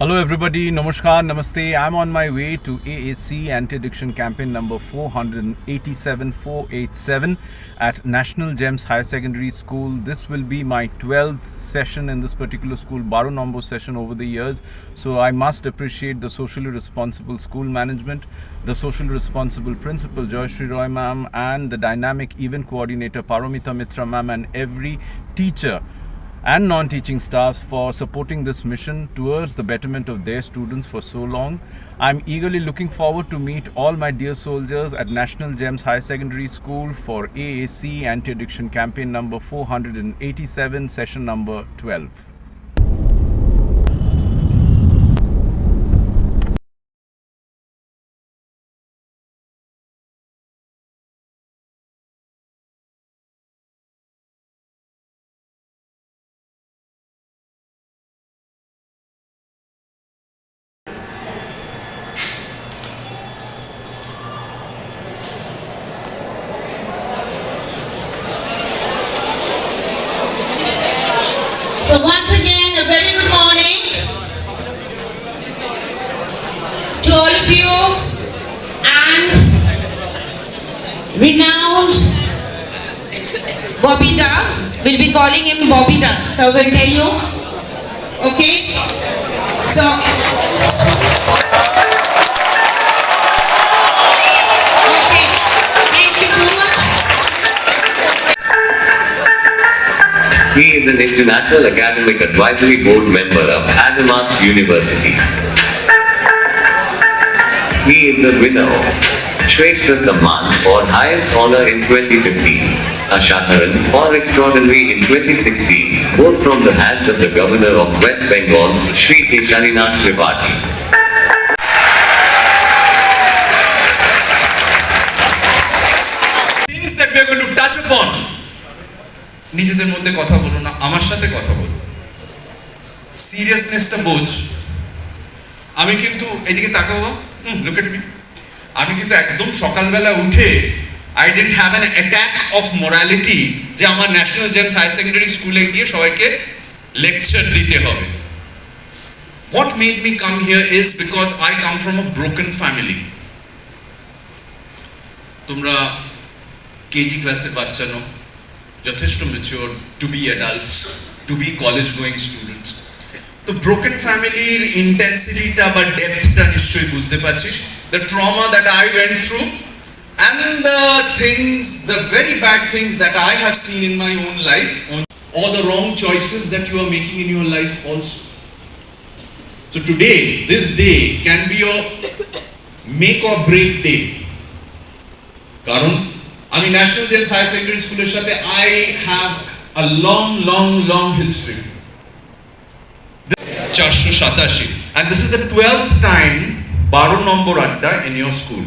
Hello everybody, Namaskar, Namaste. I'm on my way to AAC Anti-Addiction Campaign number 487 at National Gems Higher Secondary School. This will be my 12th session in this particular school, 12 number session over the years. So I must appreciate the socially responsible school management, the socially responsible principal Joyshri Roy ma'am, and the dynamic event coordinator Paramita Mitra ma'am, and every teacher and non-teaching staff for supporting this mission towards the betterment of their students for so long. I'm eagerly looking forward to meet all my dear soldiers at National Gems High Secondary School for AAC Anti-Addiction Campaign number 487, session number 12. So once again, a very good morning to all of you, and renowned Bobita, we'll be calling him Bobita, so we'll tell you, okay? So, okay, thank you so much. He is an International Academic Advisory Board member of Adamas University. He is the winner of Shrestha Samman or Highest Honor in 2015, Ashadharan or Extraordinary in 2016, both from the hands of the Governor of West Bengal, Shri Kesharinath Tripathi. Things that we are going to touch upon. নিজেদের মধ্যে কথা বলো না, আমার সাথে কথা বলো। সিরিয়াসনেসটা বোঝ। আমি কিন্তু এদিকে তাকাবো, লুক এট মি। আমি কিন্তু একদম সকালবেলা উঠে I didn't have an attack of morality যে আমার ন্যাশনাল জেমস হাই সেকেন্ডারি স্কুলে গিয়ে সবাইকে লেকচার দিতে হবে। What made me come here is because I come from a broken family. তোমরা কেজি ক্লাসের বাচ্চা নও, যথেষ্ট mature to be adults, to be college going students. তো ব্রোকেন ফ্যামিলির ইন্টেন্সিটিটা বা ডেপথটা নিশ্চয়ই বুঝতে পারছিস। The trauma that I went through and the things, the very bad things that I have seen in my own life, or the wrong choices that you are making in your life also. So today, this day can be your make or break day. কারণ আমি national James higher secondary স্কুলের সাথে I have a long history. 487, and this is the 12th time 12 নম্বর আড্ডা in your school.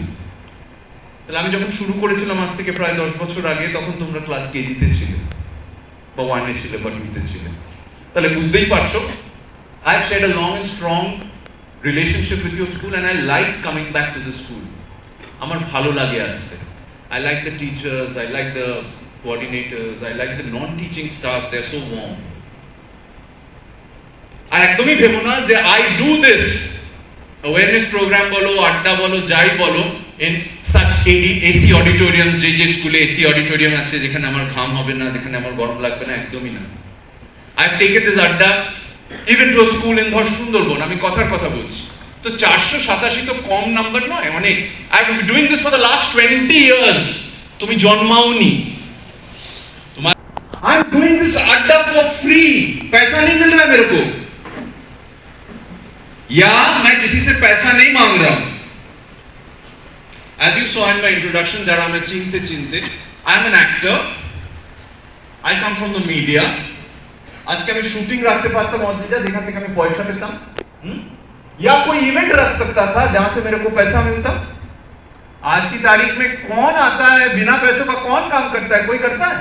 তাহলে আমি যখন শুরু করেছিলাম আজ থেকে প্রায় 10 বছর আগে, তখন তোমরা ক্লাস কেজিতে ছিলে বা 1-এ ছিলে বা 2-তে ছিলে। তাহলে বুঝতেই পারছো I have shared a long and strong relationship with your school, and I like coming back to the school. আমার ভালো লাগে আসতে। I like the teachers, I like the coordinators, I like the non-teaching staffs, they are so warm. আর একদমই ভেবো না যে I do this awareness program বলো, আড্ডা বলো, যাই বলো, in such AC auditoriums, যে স্কুলে AC auditorium আছে যেখানে আমার ঘাম হবে না, যেখানে আমার গরম লাগবে না, একদমই না। I have taken this আড্ডা even to a school in ধর সুন্দরবন, আমি কথার কথা বলছি। তো 487 তো কম নাম্বার নয়, অনেক। I have been doing this for the last 20 years. তুমি জন্মাওনি। তোমার I am doing this আড্ডা for free, पैसा नहीं मिल रहा मेरे को, या मैं किसी से पैसा नहीं मांग रहा हूं। As you saw in my introduction, যারা আমি চিনতে I am an actor, I come from the media. আজকে আমি শুটিং রাখতে পারতাম অদ্রিজা, যেখান থেকে আমি পয়সা পেতাম, या कोई इवेंट रख सकता था जहां से मेरे को पैसा मिलता। आज की तारीख में कौन आता है बिना पैसों का, कौन काम करता है? कोई करता है?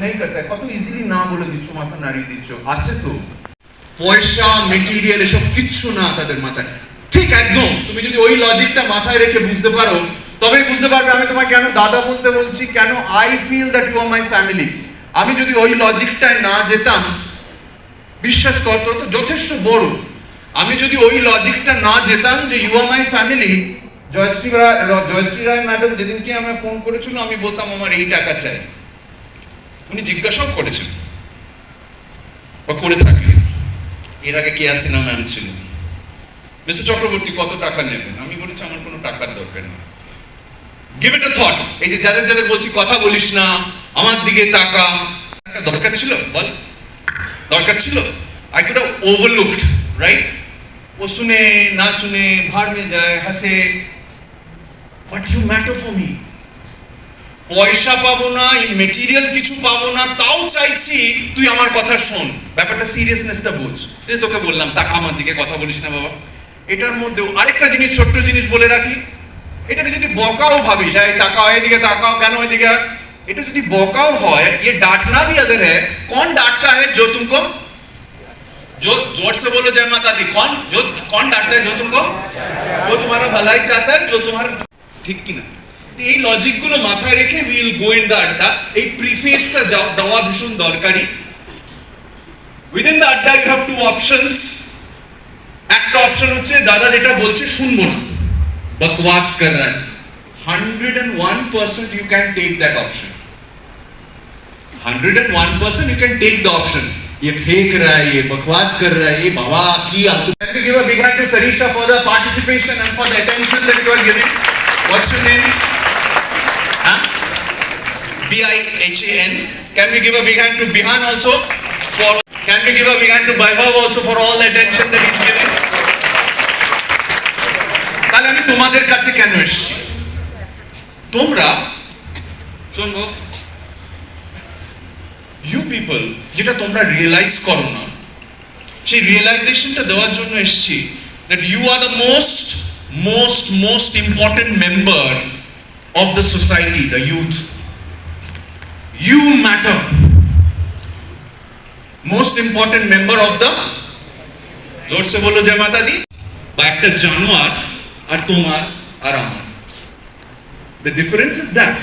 नहीं करता है। কত ইজিলি না বলে দিচ্ছ, মাথা নাড়িয়ে দিচ্ছ। আছে তো পয়সা, মেটেরিয়াল, এসব কিচ্ছু না তাদের মাথায়। ঠিক একদম, তুমি যদি ওই লজিকটা মাথায় রেখে বুঝতে পারো, তবেই বুঝতে পারবে আমি তোমায় কেন দাদা বলতে বলছি, কেন I feel that you are my family. আমি যদি ওই লজিকটায় না যেতাম, বিশ্বাস করতো তো যথেষ্ট বড় আমি যদি ওই লজিকটা না যেতাম যে you are my family, Joyshree Roy madam যেদিনকে আমার ফোন করেছিল আমি বলতাম আমার এই টাকা চাই, উনি জিজ্ঞাসাও করেছেন বা করে থাকে। এর আগে কেয়া সিনহা ম্যাম ছিলেন, মিস্টার চক্রবর্তী কত টাকা নেবেন? আমি বলেছি আমার কোনো টাকার দরকার নেই, গিভ ইট আ থট। এই যে যাদের যাদের বলছি কথা বলিস না, আমার দিকে টাকা, দরকার ছিল বল, দরকার ছিল? I could have overlooked, right? वो सुने ना सुने भाड़ में जाए हंसे, but you matter for me. পয়সা পাবো না, মেটেরিয়াল কিছু পাবো না, তাও চাইছি তুই আমার কথা শোন। ব্যাপারটা সিরিয়াসনেসটা বোঝ। এই তোকে বললাম টাকা আমার দিকে কথা বলিস না বাবা। এটার মধ্যেও আরেকটা জিনিস, ছোট্ট জিনিস বলে রাখি, এটাকে যদি বকাও ভাবিস, এই টাকা এদিকে তাকাও কেন ওইদিকে, এটা যদি বকাও হয়, ये डांटना भी अगर है, कौन डांटता है जो तुमको, जो जोर से बोलो जय माता दी, कौन डांटता है जो तुमको, जो तुम्हारा भलाई चाहता है, जो तुम्हारा, ঠিক কি না? এই লজিকগুলো মাথায় রেখে উইল গো ইন দ্য আড্ডা। এই প্রিফেসটা দেওয়া ভীষণ দরকারি। উইদিন দ্য আড্ডা ইউ হ্যাভ টু অপশনস। একটা অপশন হচ্ছে দাদা যেটা বলছে শুনবো না, बकवास कर रहा है, 101% you can take that option, 101% you can take the option. ये फेंक रहा है, ये बकवास कर रहा है, ये बाबा की आतु। Let me give a big hand to Sarisha for the participation and for the attention that you are giving. What's your name? Huh? BIHAN. Can we give a big hand to Bihan also? Can we give a big hand to Vaibhav also for all the attention that he's giving? তাহলে আমি তোমাদের কাছে কেন এসেছি? তোমরা শুনবো, you people যেটা তোমরা রিয়েলাইজ করো না, সেই রিয়েলাইজেশনটা দেওয়ার জন্য এসেছি, that you are the most important member of the society, the youth. You matter. Most important member of the, जोर से बोलो जय माता दी, বা একটা জানোয়ার আর তোমার আর আমার। The difference is that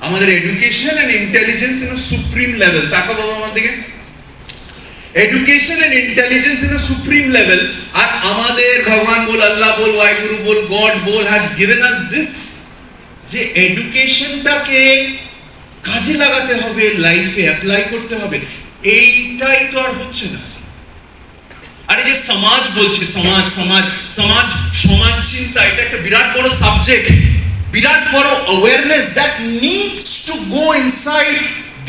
আমাদের education and intelligence in a supreme level, তাকা বাবা আমার দিকে, education and intelligence in a supreme level, আর আমাদের ভগবান বল, আল্লাহ বল, ওয়াইগুরু বল, গড বল হ্যাজ গিভেন আস দিস, যে এডুকেশনটাকে কাজে লাগাতে হবে, লাইফে অ্যাপ্লাই করতে হবে। এইটাই তো আর হচ্ছে না। আরে যে সমাজ বলছে, সমাজ সমাজ সমাজ সমাজ চিন্তা, এটা একটা বিরাট বড় সাবজেক্ট, বিরাট বড় awareness that needs to go inside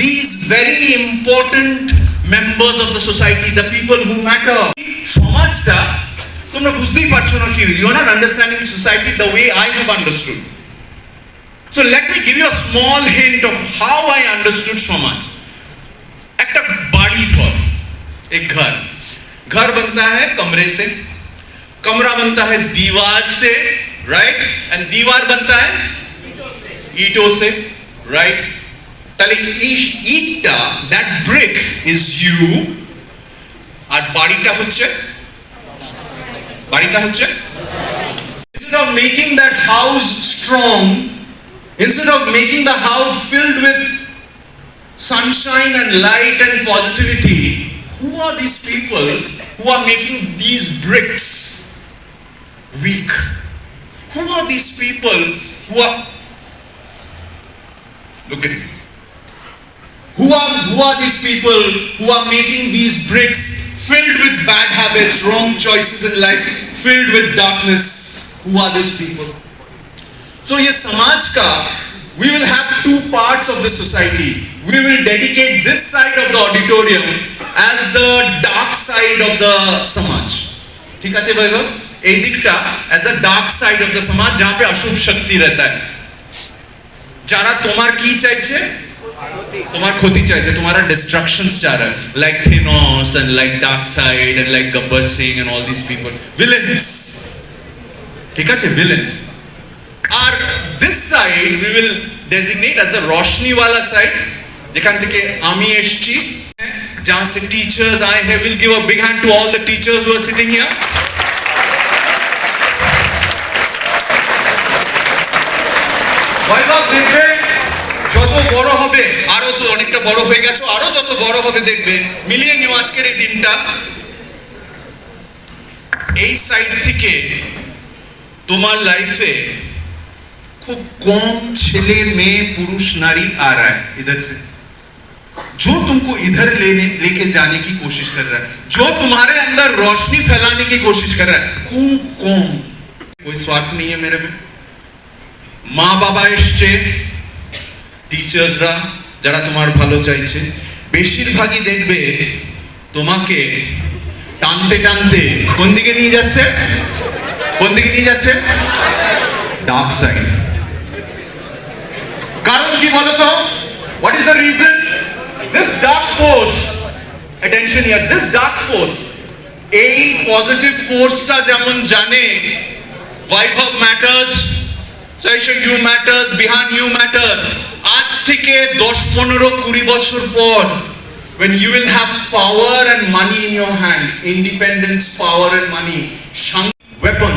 this very important members of the society, the people who matter. সমাজটা তোমরা বুঝতেই পারছো না কি, you are not understanding society the way I have understood. So let me give you a small hint of how I understood সমাজ। একটা বাড়ি ধর, এক ঘর, घर बनता है कमरे से, कमरा बनता है दीवार से, राइट, एंड दीवार बनता है ईंटों से, राइट। ताले ईंटटा, that brick is you, আর বাড়িটা হচ্ছে, instead of making that house strong, instead of making the house filled with sunshine and light and positivity, who are these people who are making these bricks weak? Who are these people who are, look at me, who are these people who are making these bricks filled with bad habits, wrong choices in life, filled with darkness? Who are these people? So ye samaj ka, we will have two parts of the society. We will dedicate this side of the auditorium as the dark side of the samaj. ठीक है भाई बाब, এই দিকটা as a dark side of the samaj, जहाँ पे अशुभ शक्ति रहता है, যারা তোমার কি চাইছে, তোমার ক্ষতি চাইছে, তোমারা destructions চাহ रहा है, like Thanos and like dark side and like Gabbar Singh and all these people, villains, ঠিক আছে, villains. R this side we will designate as a रोशनी वाला side, যেখান থেকে আমি এসেছি, जहाँ से टीचर्स आए हैं। We'll give a big hand to all the teachers who are sitting here. ভাইবাব দেখবে যত বড় হবে, আরো তো অনেকটা বড় হয়ে গেছো, আরো যত বড় হবে দেখবে, মিলিয়ে নিও আজকের এই দিনটা। এই সাইড থেকে তোমার লাইফে खूब कम छेले में पुरुष नारी आ रहा है इधर से, जो तुमको इधर लेके जाने की कोशिश कर रहा है, जो तुम्हारे अंदर रोशनी फैलाने की कोशिश कर रहा है, खूब कम। कोई स्वार्थ नहीं है मेरे में। माँ बाबा एसছে, টিচার্সরা যারা তোমার ভালো চাইছে, বেশিরভাগই দেখবে তোমাকে টানতে টানতে কোন দিকে নিয়ে যাচ্ছে, কোন দিকে নিয়ে যাচ্ছে? Dark side. কারণ কি বলতো? What is the reason? This dark force, attention here, this dark force, এই পজিটিভ ফোর্সটা যেমন জানে Vaibhav matters, Saisha you matters, Bihan you matter, আজ থেকে 10-15-20 বছর পর when you will have power and money in your hand, independence, power and money, weapon.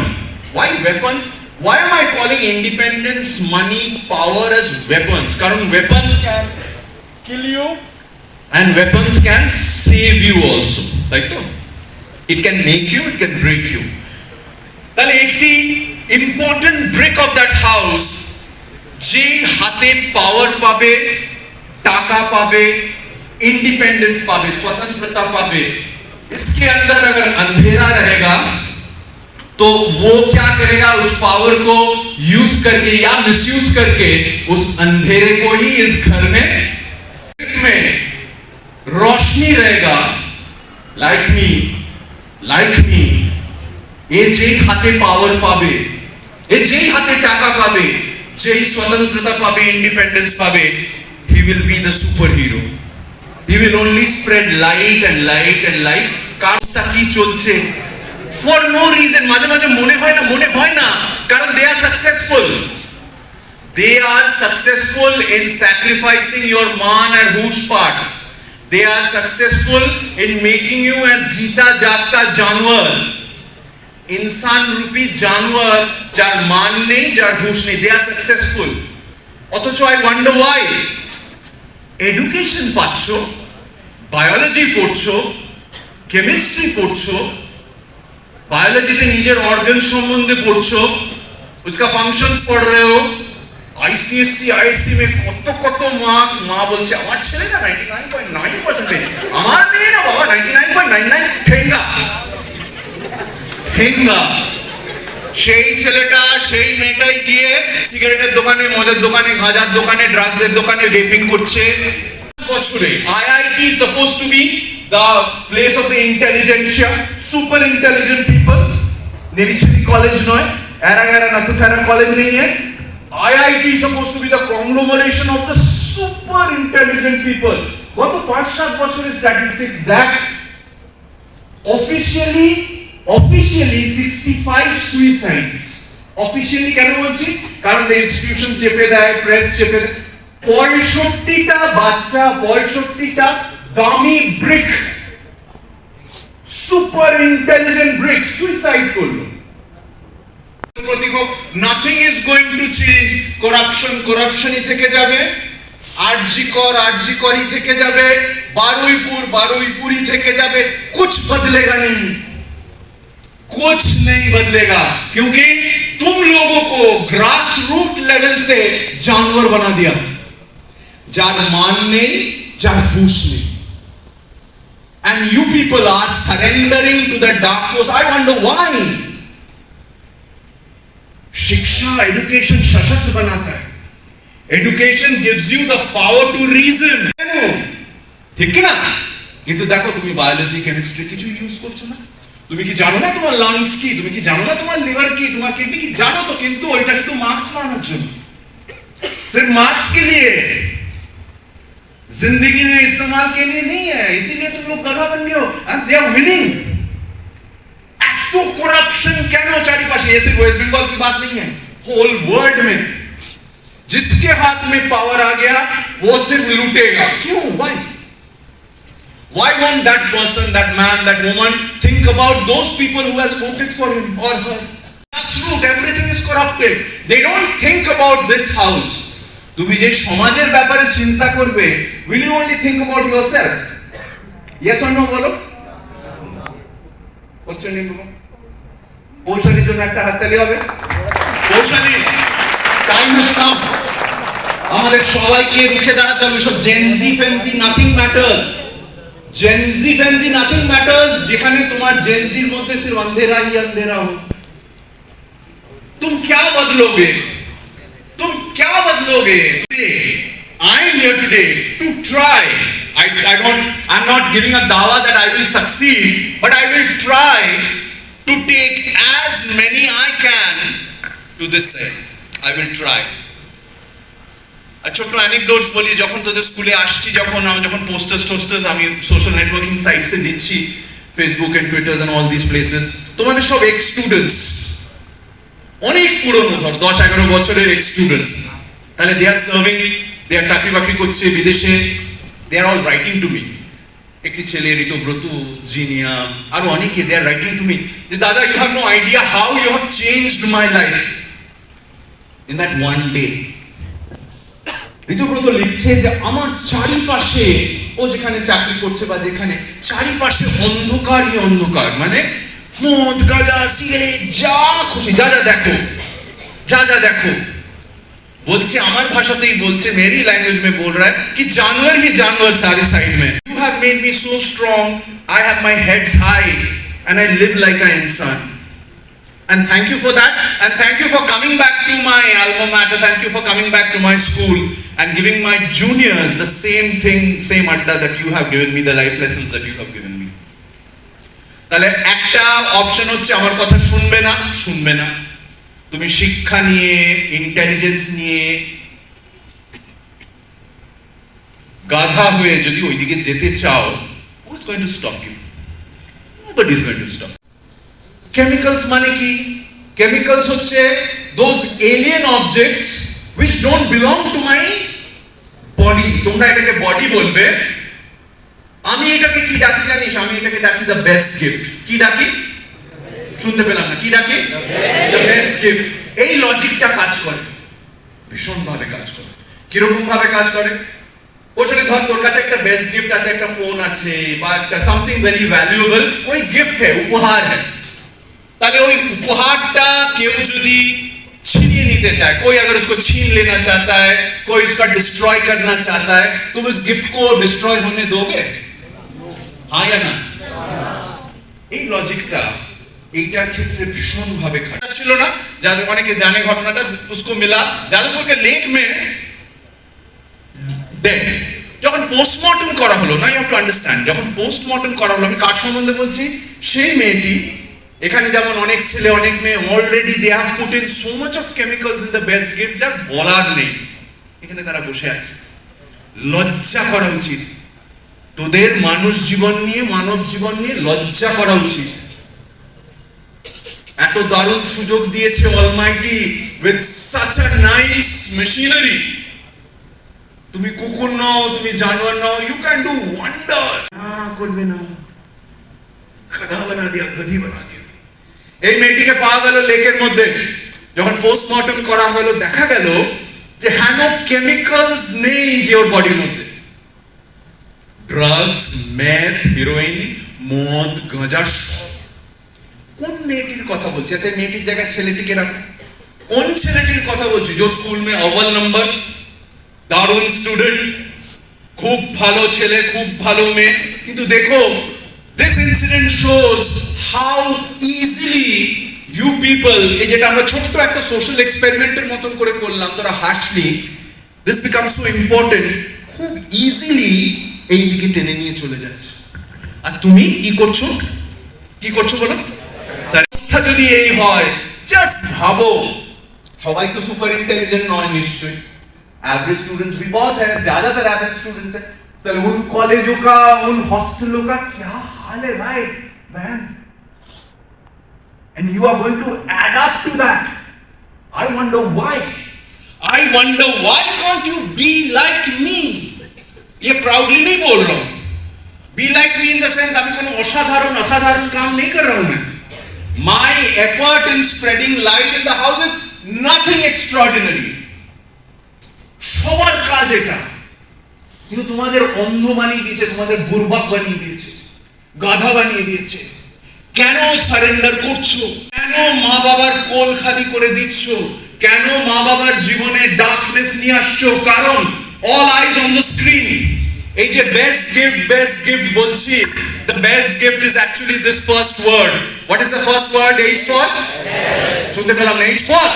Why weapon? Why am I calling independence, money, power as weapons? Karan weapons can kill you and weapons can save you also. Right? It can make you, it can break you. তাহলে একটি important brick of that house, যে হাতে পাওয়ার পাবে, টাকা পাবে, independence पावे, स्वतंत्रता पावे, इसके अंदर अगर अंधेरा रहेगा तो वो क्या करेगा? उस पावर को यूज करके या मिसयूज करके उस अंधेरे को ही इस घर में रोशनी रहेगा। लाइक मी ये जे हाथे पावर पावे, ये जे हाथे टाका पावे, जे स्वतंत्रता पावे, इंडिपेंडेंस पावे, he will be the superhero. He will only spread light and light and light. কাজটা কি চলছে? For no reason. মাঝে মাঝে মনে হয় না কারণ they are successful. They are successful in sacrificing your मान and hush part. They are successful in making you a जीता जागता जानवर, इंसान रूपी जानवर যার মান নেই, যার হুশ নেই। They are successful. অথচ I wonder why. এডুকেশন পাচ্ছো, বায়োলজি পড়ছো, কেমিস্ট্রি পড়ছো, বায়োলজিতে নিজের অর্গান সম্বন্ধে পড়ছো, उसका फंक्शंस पढ़ रहे हो, आईसीएससी आईएससी में কত মার্কস। মা বলছে আমার ছেলে না 99.9% আমার মেয়ে না বাবা 99.99 ঠেঙ্গা। সেই ছেলেটা সেই মেয়েটাই গিয়ে সিগারেটের দোকানে, মদের দোকানে, গাঁজার দোকানে, ড্রাগসের দোকানে রেপিং করছে। বছরে IIT supposed to be the place of the intelligentsia, super intelligent people, navy city college নয়, এরা নাথুঠারা কলেজ নেই। IIT is supposed to be the conglomeration of the super intelligent people. গত 5-7 বছরের স্ট্যাটিস্টিক্স দেখ, অফিশিয়ালি 65 সুইসাইডস। অফিশিয়ালি কেন বলছি? কারণ the institution চেপে দেয়, প্রেস চেপে দেয়। 65টা বাচ্চা, 65টা দামি brick, super intelligent brick suicide করলো। nothing is going to change. corruptionই থেকে যাবে, আরজি থেকে যাবে, বারুইপুরি থেকে যাবে, कुछ बदलेगा नहीं, कुछ नहीं बदलेगा, क्योंकि तुम लोगों को ग्रास रूट लेवल से जानवर बना दिया, যার মান নেই, যার হুঁশ নেই। and you people are surrendering to the dark force. I wonder why. शिक्षा, एजुकेशन सशक्त बनाता है, education gives you the power to reason, ঠিক না? কিন্তু দেখো তুমি বায়োলজি, কেমিস্ট্রি কিছু ইউজ করছো না। তুমি কি জানো না তোমার লাংস কি? তুমি কি জানো না তোমার লিভার কি? তোমার কিডনি কি? জানো তো, কিন্তু ওইটা শুধু মার্কস লাগানোর জন্য, सिर्फ मार्क्स के लिए, जिंदगी में इस्तेमाल के लिए नहीं है। इसीलिए तुम लोग गधा बन गए हो, दे आर विनिंग। तो करप्शन কেন চারিপাশে? ये सिर्फ वेस्ट बंगाल की बात नहीं है, होल वर्ल्ड में जिसके हाथ में पावर आ गया वो सिर्फ लूटेगा। क्यों? Why won't that person, that man, that woman think about those people who has voted for him or her? That's true. Everything is corrupted. They don't think about this house. তুমি যে সমাজের ব্যাপারে চিন্তা করবে, will you only think about yourself? Yes or no বলো? What's your name, bro? পৌশালীর জন্য একটা হাততালি হবে। Poushali, time has come. আমাদের সবাইকে রুখে দাঁড়াতে হবে সব gen Z fancy, nothing matters. Gen Z fancy nothing matters, যেখানে তোমার জেনজির মধ্যে सिर्फ अंधेरा ही अंधेरा हो। तुम क्या बदलोगे? तुम क्या बदलोगे? I am here today to try. I'm not giving a dawa that I will succeed, but I will try to take as many I can to this side. I will try. আর ছোট্ট অ্যানেকডোটস বলি, যখন তোদের স্কুলে আসছি, যখন posters আমি social networking সাইটসে দিচ্ছি, Facebook and Twitter and all this places, তোমাদের সব এক্স স্টুডেন্টস, অনেক পুরনো, ধর 10-11 বছরের এক্স স্টুডেন্টস, তাহলে দে আর সার্ভিং, দে আর চাকরি বাকরি করছে বিদেশে, they are all writing to me. একটি ছেলে ঋতব্রত, জিনিয়া, আরো অনেকে, they are writing to me যে দাদা, you have no idea how you have changed my life in that one day. Ritabrata লিখছে যে আমার চারিপাশে, ও যেখানে চাকরি করছে বা যেখানে, চারিপাশে অন্ধকারই অন্ধকার, মানে মদ, গাঁজা, সিগারেট, যা খুশি, যা দেখো। বলছে আমার ভাষাতেই বলছে, मेरी लैंग्वेज में बोल रहा है कि जानवर ही जानवर सारे साइड में। You have made me so strong. I have my heads high and I live like an insan. And thank you for that, and thank you for coming back to my alma mater, thank you for coming back to my school and giving my juniors the same thing, same adda that you have given me, the life lessons that you have given me. তাহলে একটা option হচ্ছে আমার কথা শুনবে না। তুমি শিক্ষা নিয়ে, ইন্টেলিজেন্স নিয়ে গাধা হয়ে যদি ওইদিকে যেতে চাও, who is going to stop you? Nobody is going to stop. Chemicals মানে কি? কেমিক্যালস হচ্ছে those alien objects which don't belong to my body. তোমরা এটাকে বডি বলবে, আমি এটাকে কি ডাকি জানিস? আমি এটাকে ডাকি দ্য বেস্ট গিফট। কি ডাকি? শুনতে পেলাম না, কি ডাকি? The best gift. এই লজিকটা কাজ করে, ভীষণ ভাবে কাজ করে। কিরকম ভাবে কাজ করে? ওখানে ধর তোর কাছে একটা বেস্ট গিফট আছে, একটা ফোন আছে বা একটা সামথিং ভেরি ভ্যালুয়েবল, ওই গিফট है, উপহার है। তাহলে ওই উপহারটা কেউ যদি छीनिए নিতে চায়, कोई अगर उसको छीन लेना चाहता है, कोई उसका डिस्ट्रॉय करना चाहता है, तुम इस गिफ्ट को डिस्ट्रॉय होने दोगे? हाँ या ना? এই লজিকটা এইটার ক্ষেত্রে ভীষণ ভাবে খারাপ ছিল না। যাদের অনেকে জানে ঘটনাটা, उसको मिला जादवपुर के लेक में डेड। যখন পোস্টমর্টম করা হলো না, ইউ হ্যাভ টু আন্ডারস্ট্যান্ড, যখন পোস্টমর্টম করা হলো, আমি কার সম্বন্ধে বলছি? সেই মেয়েটি, এখানে যেমন অনেক ছেলে অনেক মেয়ে already they have put in so much of chemicals in the best gift, যা বলার নেই। এখানে তারা বসে আছে। লজ্জা করা উচিত তোদের, মানুষ জীবন নিয়ে, মানব জীবন নিয়ে লজ্জা করা উচিত। এত দারুণ সুযোগ দিয়েছে Almighty with such a nice machinery. তুমি কুকুর নও, তুমি জানোয়ার নও, ইউ ক্যান ডু ওয়ান্ডার্স। করবে না, গাধা বানা দিয়া, গধি বানা দিয়া। এই মেয়েটিকে পাওয়া গেল লেকের মধ্যে। যখন পোস্টমর্টম করা হলো, দেখা গেল যে হ্যাঁ, কেমিক্যালস নেই যে ওর বডির মধ্যে। ড্রাগস, মেথ, হিরোইন, মদ, গাঁজা, সব। কোন মেয়েটির কথা বলছি? আচ্ছা, মেয়েটির জায়গায় ছেলেটিকে রাখো। কোন ছেলেটির কথা বলছি? जो স্কুল में अव्वल नंबर, দারুণ স্টুডেন্ট, খুব ভালো ছেলে, খুব ভালো মেয়ে। কিন্তু দেখো, this incident shows how easily you people, এই যেটা আমরা ছোট্ট একটা সোশ্যাল এক্সপেরিমেন্টের মতন করে করলাম, তোরা হাসলি, this becomes so important, খুব ইজিলি এই দিকে টেনে নিয়ে চলে যাচ্ছে। আর তুমি কি করছো বলো? স্যার, যদি এই হয়, জাস্ট ভাবো, সবাই তো সুপার इंटेलिजेंट নয় নিশ্চয়ই। एवरेज स्टूडेंट्स भी बहुत है, ज्यादातर एवरेज स्टूडेंट्स है। तो उन कॉलेजों का, उन हॉस्टलों का क्या हाल है भाई, बहन? And you are going to add up to that. I wonder why can't you be like me? ये प्राउडली नहीं बोल रहा हूं, be like me in the sense अभी कोई असाधारण काम नहीं कर रहा हूं मैं। My effort in spreading light in the house is nothing extraordinary. সবার কাজ এটা, কিন্তু তোমাদের অন্ধ বানিয়ে দিয়েছে, তোমাদের বুর্বক বানিয়ে দিয়েছে, গাধা বানিয়ে দিয়েছে। কেন সারেন্ডার করছো? কেন মা বাবার কোল খালি করে দিচ্ছ? কেন মা বাবার জীবনে ডার্কনেস নিয়ে আসছো? কারণ all eyes on the screen. এই যে বেস্ট গিফট বলছি, the best gift is actually this first word. What is the first word? H for? শুনতে পেলাম না, H for?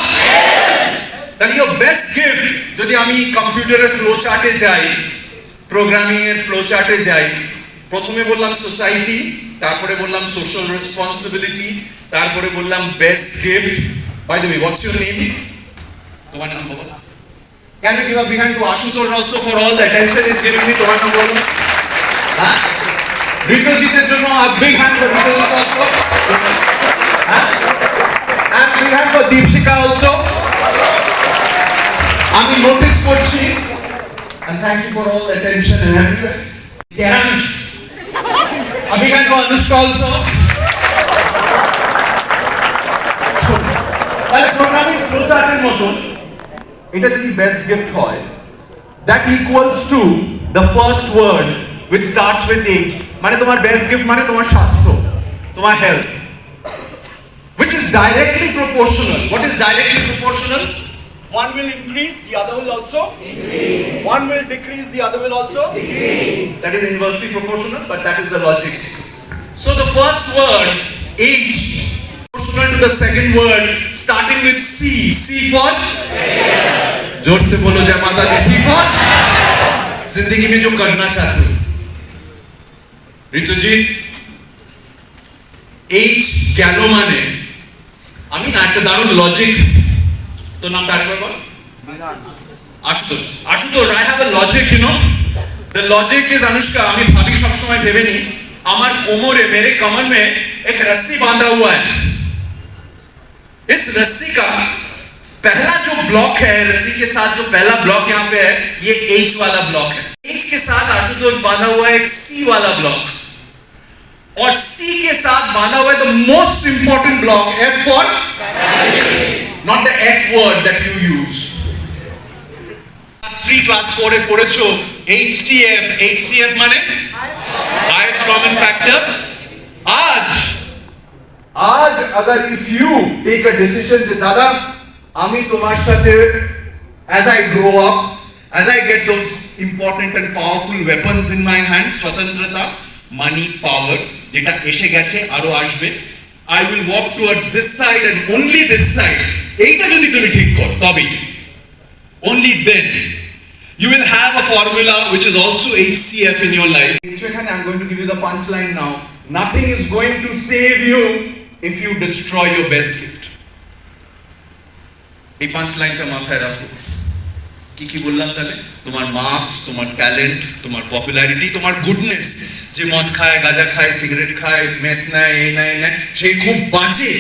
তাহলে your best gift, যদি আমি কম্পিউটারের ফ্লো চার্টে যাই, প্রোগ্রামিং এর ফ্লো চার্টে যাই, প্রথমে বললাম সোসাইটি, তারপরে বললাম সোশ্যাল রেসপন্সিবিলিটি, তারপরে বললাম best gift. By the way, what's your name? তোমার নাম বলো। Can you give a big hand to Ashutosh also for all the attention he's giving me? তোমার নাম বলো। হ্যাঁ, বিশ্বজিতের জন্য a big hand for Biশ্বজিৎ also. হ্যাঁ, and big hand for Deepshika also. আমি নোটিস করছি, and thank you for all the attention and everywhere. A big hand for Anushka also. তাহলে programming ফ্লোচার্টের মতন এটা যদি বেস্ট গিফট হয়, that equals to the first word which starts with H, মানে তোমার বেস্ট গিফট মানে তোমার স্বাস্থ্য, তোমার health, which is directly proportional. What is directly proportional? One will increase, the other will also increase. One will decrease, the other will also decrease. That is inversely proportional, but that is the logic. So the first word, H, proportional to the second word starting with C. C for? जोर से बोलो जय माता दी। C for? जिंदगी में जो करना चाहते हो। ঋতুজিৎ, H গেল মানে, আমি না একটা দারুণ লজিক, তোর নামটা আরেকবার বল। Ashutosh. Ashutosh, I have a logic, you know. The logic is, Anushka, আমি भाभी सब समय भेवे नहीं, আমার कोमरे मेरे कमर में एक रस्सी बांधा हुआ है। इस रस्सी का पहला जो ब्लॉक है, रस्सी के साथ जो पहला ब्लॉक यहाँ पे है, ये H वाला ब्लॉक है। H के साथ आशुतोष बांधा हुआ है एक C वाला ब्लॉक, और C के साथ बांधा हुआ है the most important block, F for? Not the F word that you use. Class 3, class 4 এ পড়েছো HCF. HCF মানে highest common factor. আজ अगर if you take a decision যে দাদা আমি তোমার সাথে as I grow up, as I get those important and powerful weapons in my hand, স্বতন্ত্রতা, money, power, যেটা এসে গেছে আরো আসবে, I will walk towards this side and only this side. এইটা যদি তুমি ঠিক করো, তবেই, only then you will have a formula which is also HCF in your life. এখানে I'm going to give you the punchline now. Nothing is going to save you if you destroy your best gift. এই পাঞ্চলাইনটা মাথায় রাখো। কি কি বললাম তাহলে? তোমার marks, তোমার ট্যালেন্ট, তোমার পপুলারিটি, তোমার গুডনেস। যে মদ খায়, গাঁজা খায়, সিগারেট খায়, মেথ নেয়, এই নেয় নেয়, সেই খুব বাজে,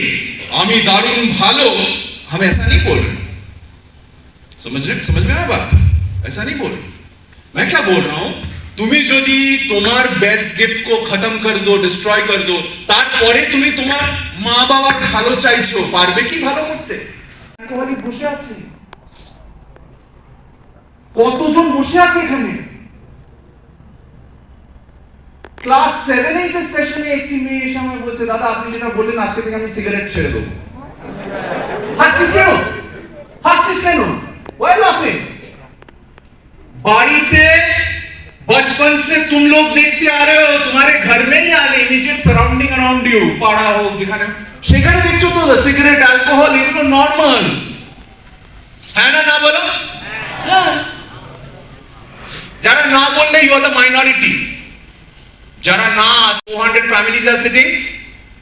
আমি দারুণ ভালো, हम ऐसा नहीं बोल रहे, समझ में आया बात? ऐसा नहीं बोल रहे। मैं क्या बोल रहा हूं, তুমি যদি তোমার বেস্ট গিফট কো খতম কর দো, ডিস্ট্রয় কর দো, তারপরে তুমি তোমার মা বাবার ভালো চাইছো, পারবে কি ভালো করতে? বসে আছে, কতজন বসে আছে এখানে? ক্লাস 7-8 এর সেশনে একটি মেয়ে এসে আমাকে বলছে, দাদা আপনি যেটা বললেন আজকে থেকে আমি সিগারেট ছেড়ে দেবো। হাসছিস কেন? হাসছিস কেন? Why laughing? बाड़ीते बचपन से तुम लोग देखते आ रहे हो, तुम्हारे घर में ही आ रहे, इमीडिएट सराउंडिंग अराउंड यू, पाड़ा हो যেখানে সেখানে দেখছো তো সিগারেট, অ্যালকোহল, এগুলো নরমাল, হ্যাঁ না? না বলো। হ্যাঁ, যারা না বললে ইউ আর দ্য মাইনরিটি। যারা না, 400 families are sitting,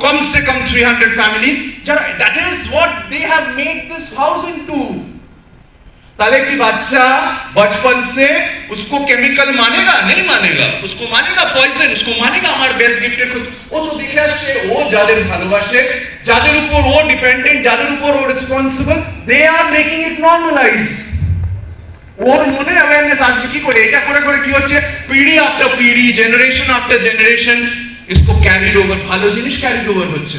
कम से कम 300 families, যারা, that is what they have made this house into. ताले की बच्चा बचपन से उसको केमिकल मानेगा? नहीं मानेगा। उसको मानेगा पॉइजन, उसको मानेगा हमारे बेस्ट गिफ्टेड को। वो तो দেখে আসছে, ও যাদের ভালোবাসে, যাদের উপর ও ডিপেন্ডেন্ট, যাদের উপর ও responsible, they are making it normalise. ওর মনে অ্যাওয়ারনেস আসবে কি করে? এটা করে করে কি হচ্ছে, পিঢ়ি আফটার পিঢ়ি, জেনারেশন আফটার জেনারেশন, इसको ক্যারিড ওভার, ভালো জিনিস ক্যারিড ওভার হচ্ছে,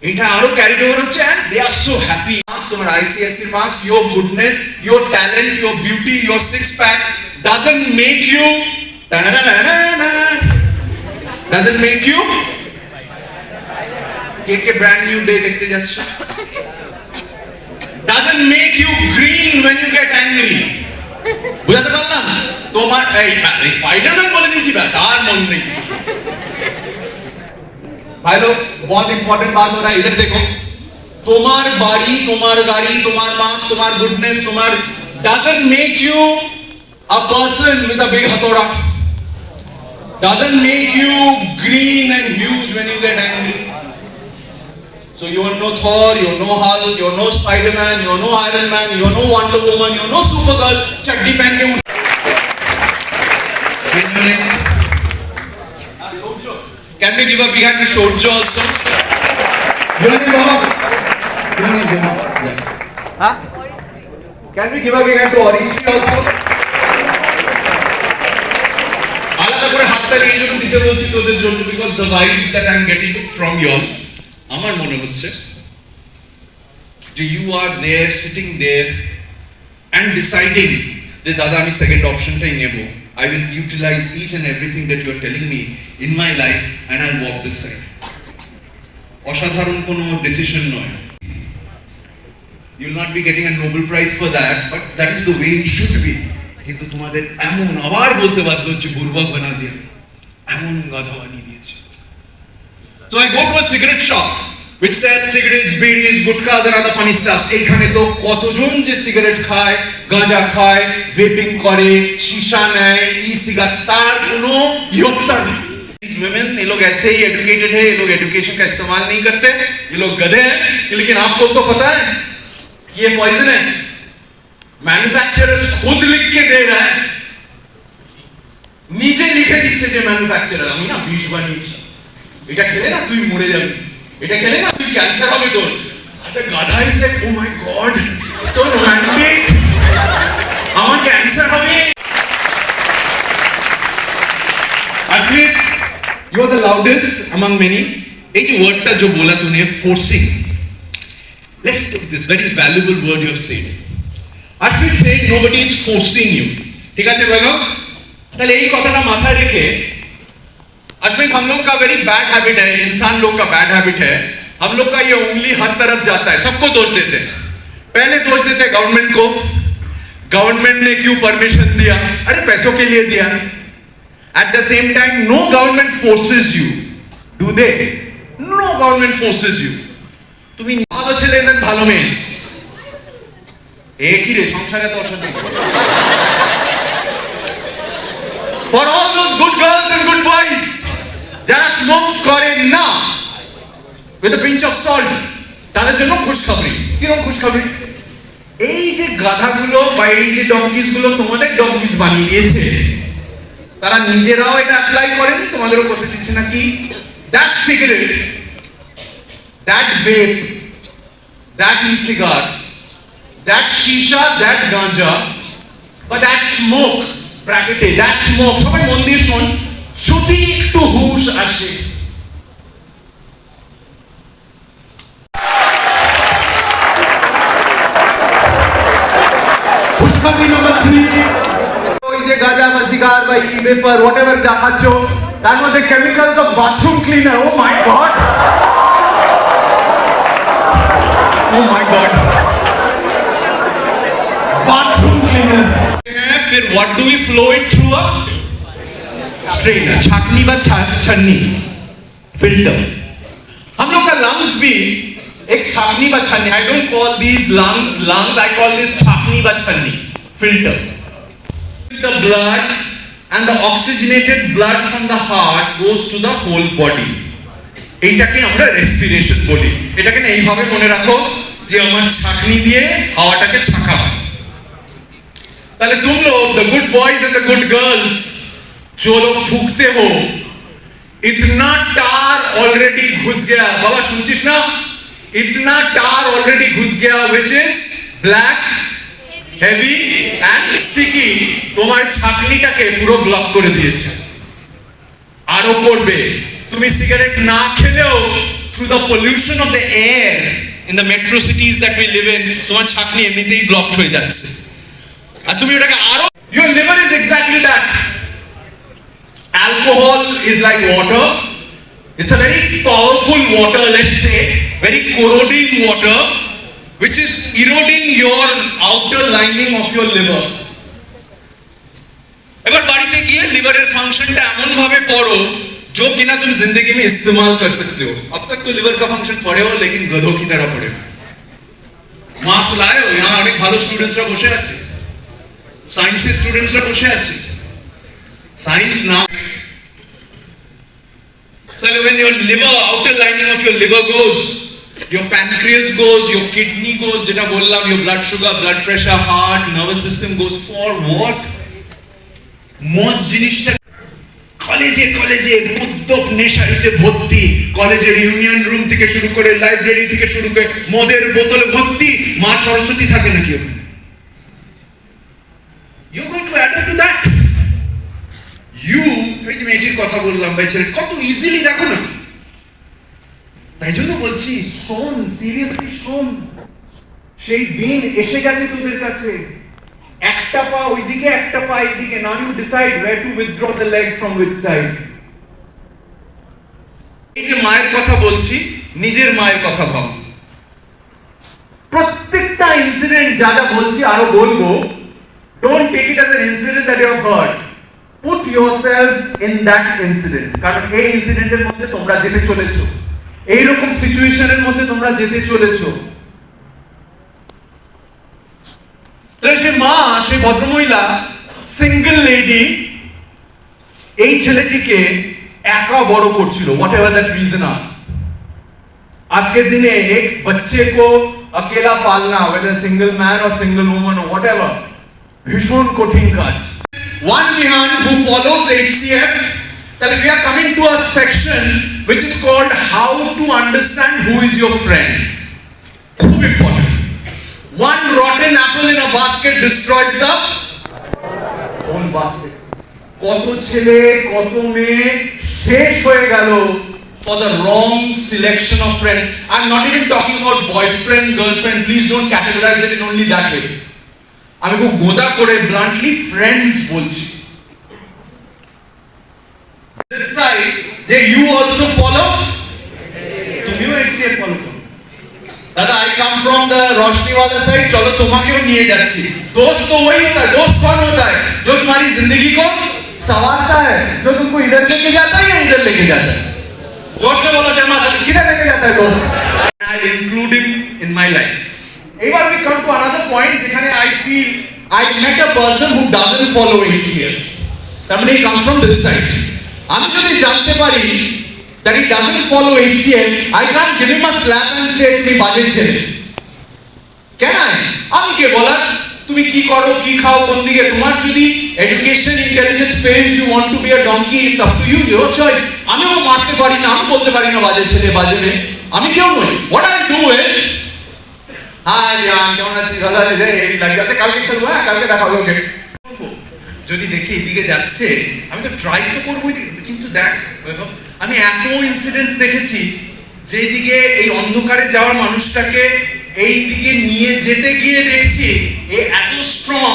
এটা আরো ক্যারিড ওভার হচ্ছে, and they are so happy. Marks, তোমার ICSE marks, your goodness, your talent, your beauty, your six pack doesn't make you, doesn't make you K brand new day দেখতে যাচ্ছ? Doesn't make you green when you get angry. বুঝাতে পারলাম? তোমার এই Spiderman বলে দিয়েছি, ব্যাস আর মন নেই কিছু। ভাই লোক, बहुत इंपॉर्टेंट बात हो रहा है, इधर देखो। তোমার বাড়ি, তোমার গাড়ি, তোমার মার্কস, তোমার গুডনেস, তোমার doesn't make you a person with a big hathoda. Doesn't make you green and huge when you get angry. So you are no Thor, you are no Hulk, you are no Spider-Man, you are no Iron Man, you are no Wonder Woman, you are no Supergirl. चड्डी पहन के Can we give a big hand to Shorjo also? Huh? Can we give a big hand to Orange also? আলাদা করে হাতটা এই জন্য দিতে বলছি তোদের জন্য, because the vibes that I'm getting from y'all, আমার মনে হচ্ছে যে you are there sitting there and deciding যে দাদা আমি সেকেন্ড অপশনটাই নেব, I will utilize each and everything that you are telling me in my life and I'll walk this side. অসাধারণ কোনো ডিসিশন নয়, you will not be getting a Nobel Prize for that, but that is the way it should be. কিন্তু তোমাদের এমন আবার বলতে বাধ্য হচ্ছে বুর্বক বানা দিয়ে, এমন গাধা বানিয়ে দিয়েছে। So I go to a cigarette shop which said cigarettes, bidis, gutkhas and other funny stuff. এইখানে তো কতজন যে সিগারেট খায়, গাঁজা খায়, ভেপিং করে, शीशा নেয়, ई-सिगरेट, तार কোনো योग्यता नहीं। These women, ये लोग ऐसे ही एजुकेटेड है, ये लोग एजुकेशन का इस्तेमाल नहीं करते, ये लोग गधे हैं, लेकिन आपको तो पता है कि ये पॉइजन है। मैन्युफैक्चरर खुद लिख के दे रहा है, नीचे लिखे দিচ্ছে যে ম্যানুফ্যাকচারার আমি না বিষ বানিয়েছি, এটা খেলে না তুই মরে যাবি, এটা খেলে না তুই ক্যান্সার হবে তোর। আরে গাধা is like oh my god so romantic, আমার ক্যান্সার হবে। আসলে you are the loudest among many। এই যে ওয়ার্ডটা जो बोला तूने forcing, let's take this very valuable word you have said. Ashwin said nobody is forcing you, ठीक है भाई लोग? তাহলে এই কথাটা মাথায় রেখে अश्विन, हम लोग का वेरी बैड हैबिट है, इंसान लोग का बैड हैबिट है, हम लोग का ये उंगली हर तरफ जाता है, सबको दोष देते हैं। पहले दोष देते हैं गवर्नमेंट को, गवर्नमेंट ने क्यों परमिशन दिया, अरे पैसों के लिए दिया। At the same time no government forces you, do they? No government forces you. তুমি ভালো ছেলে না ভালো মেয়ে, একই রে সংসারে তো অশান্তি। For all those good girls and good boys যারা স্মোক করেন না, with a pinch of salt, তাদের জন্য খুশখবরি। কিরকম খুশখবরি? এই যে গাধাগুলো বা এই যে ডঙ্কিস গুলো তোমাদের ডঙ্কিস বানিয়ে দিয়েছে, তারা নিজেরাও এটা অ্যাপ্লাই করেন, তোমাদেরও করতে দিচ্ছে না। কি? that cigarette, that vape, that e-cigarette, that shisha, that ganja, but that smoke, ব্র্যাকেটে that smoke, সবাই মন দিয়ে শোন, যদি একটু হুশ আসে, খুশখবরি নাম্বার 3, ওই যে গাঁজা বা সিগার বা ই ভেপার হোয়াটএভার যা খাচ্ছ, তার মধ্যে chemicals of bathroom cleaner. Oh my God, oh my God, bathroom cleaner. फिर what do we flow it through a strainer, छाकनी बा छन्नी, फिल्टर। हम लोग का लंग्स भी एक छाकनी बा छन्नी, I don't call these lungs I call this छाकनी बा छन्नी, filter. The blood and the oxygenated blood from the heart goes to the whole body, এইটাকে আমরা রেসপিরেশন বলি। এটাকে না এইভাবে মনে রাখো যে আমার ছাকনি দিয়ে হাওয়াটাকে ছাকা হয়। ताले तुम लोग the good boys and the good girls जो लोग फूकते हो, इतना टार ऑलरेडी घुस गया, बाबा सुनचिस ना, इतना टार ऑलरेडी घुस गया, which is black, heavy and sticky, তোমার ছাকনিটাকে পুরো ব্লক করে দিয়েছে। আরো করবে, তুমি সিগারেট না খেলেও through the pollution of the air in the metro cities that we live in, তোমার ছাকনি এমনিতেই ব্লকড হয়ে যাচ্ছে। আর তুমি ওটাকে আরো, your liver is exactly that. Alcohol is like water, It's a very powerful water, let's say, very corroding water, which is eroding your outer lining of your liver. এবার বাড়িতে গিয়ে লিভারের ফাংশনটা এমন ভাবে পড়ো जो कि ना तुम जिंदगी में इस्तेमाल कर सकते हो. अब तक तो लिवर का फंक्शन पढ़े हो लेकिन गधों की तरह पढ़े हो. मार्क्स लाए हो, यहाँ अनेक ভালো স্টুডেন্টসরা বসে আছে, সায়েন্সের স্টুডেন্টসরা বসে আছে. সায়েন্স না, so when your liver, outer lining of your liver goes, your pancreas goes, your kidney goes, যেটা বললাম, your blood sugar, blood pressure, heart, nervous system goes for what? মদ জিনিসটা কলেজে কলেজে মদ্যপ নেশারিতে ভর্তি, কলেজের ইউনিয়ন রুম থেকে শুরু করে লাইব্রেরি থেকে শুরু করে মদের বোতলে ভর্তি. মা সরস্বতী থাকে নাকি ওখানে? You are going to add to that. You, এই যে মেয়েটির কথা বললাম ভাই, ছেলে কত ইজিলি দেখো না. তাই জন্য বলছি শোন, সিরিয়াসলি শোন, সেই দিন এসে গেছে তোদের কাছে. একটা পা ওইদিকে, একটা পা এইদিকে. Now you decide where to withdraw the leg from which side. এই যে মায়ের কথা বলছি, নিজের মায়ের কথা ভাব. প্রত্যেকটা ইনসিডেন্ট যা যা বলছি আরো বলবো, don't take it as an incident that you have heard. Put yourself in that incident. কারণ এই ইনসিডেন্টের মধ্যে তোমরা যেতে চলেছো, এইরকম সিচুয়েশনের মধ্যে তোমরা যেতে চলেছো. সে মা, সে ভদ্রমহিলা, সিঙ্গেল লেডি, এই ছেলেটিকে একা বড় করছিল, whatever that reason are. আজকের দিনে এক बच्चे को अकेला पालना, whether single man or single woman or whatever, ভীষণ কঠিন কাজ. One Vihan who follows HCF, that we are coming to a section which is called how to understand who is your friend. খুব important. One rotten apple in a basket destroys the whole basket. কত ছেলে, কত মেয়ে শেষ হয়ে গেল for the wrong selection of friends. I'm not even talking about boyfriend, girlfriend. Please don't categorize it in only that way. আমি খুব গোদা করে bluntly friends বলছি. This side, যে you also follow, তুমিও HCF follow করো. दादा I come from the रोशनी वाला side, चलो तुम्हाकेও নিয়ে যাচ্ছি. दोस्त तो वही होता है. दोस्त कौन होता है? जो तुम्हारी जिंदगी को संवारता है, जो तुमको इधर लेके जाता है या इधर लेके जाता है. जोर से बोलो जय माता दी. किधर लेके जाता है दोस्त? I include him in my life. এবার we come to another point যেখানে I feel I met a person who doesn't follow HCF. তার মানে he comes from this side. আমি যদি জানতে পারি that he doesn't follow HCF, I can't give him a slap and say তুমি বাজে ছেলে. কেন? আমি কে বলার? তুমি কি করো, কি খাও, কোন দিকে? তোমার যদি education, intelligence page, you want to be a donkey, it's up to you, your choice. আমিও মারতে পারি না, আমি বলতে পারি না বাজে ছেলে, বাজে মেয়ে. আমি কেউ নই. What I do is, hi জান, কেমন আছিস? ভালো আছিস? এই লাগে আছে, কালকে খেলবো. হ্যাঁ, কালকে দেখা হবে. ওকে. যদি দেখি এদিকে যাচ্ছে, আমি তো ট্রাই তো করবোই, কিন্তু দেখ আমি এত ইনসিডেন্টস দেখেছি যেদিকে এই অন্ধকারে যাওয়ার মানুষটাকে এই দিকে নিয়ে যেতে গিয়ে দেখছি এ এত স্ট্রং,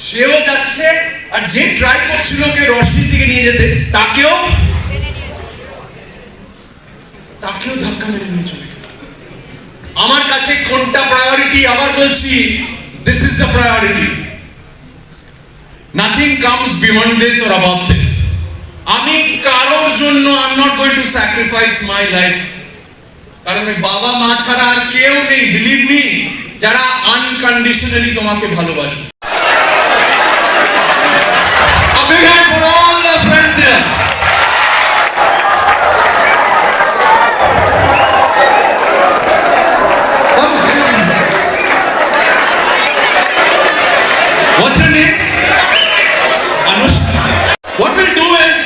সেও যাচ্ছে, আর যে ট্রাই করছিল ওকে রশনির দিকে নিয়ে যেতে তাকেও ধাক্কা মেরে নিয়ে চলে। আমার কাছে কোনটা প্রায়োরিটি? আবার বলছি, this is the priority. Nothing comes beyond this or above this. আমি কারোর জন্য I'm not going to sacrifice my life. কারণ এই বাবা মা ছাড়া আর কেউ নেই, believe me, যারা unconditionally তোমাকে ভালোবাসে. A big hand for all the friends here. What's your name? What we'll do is,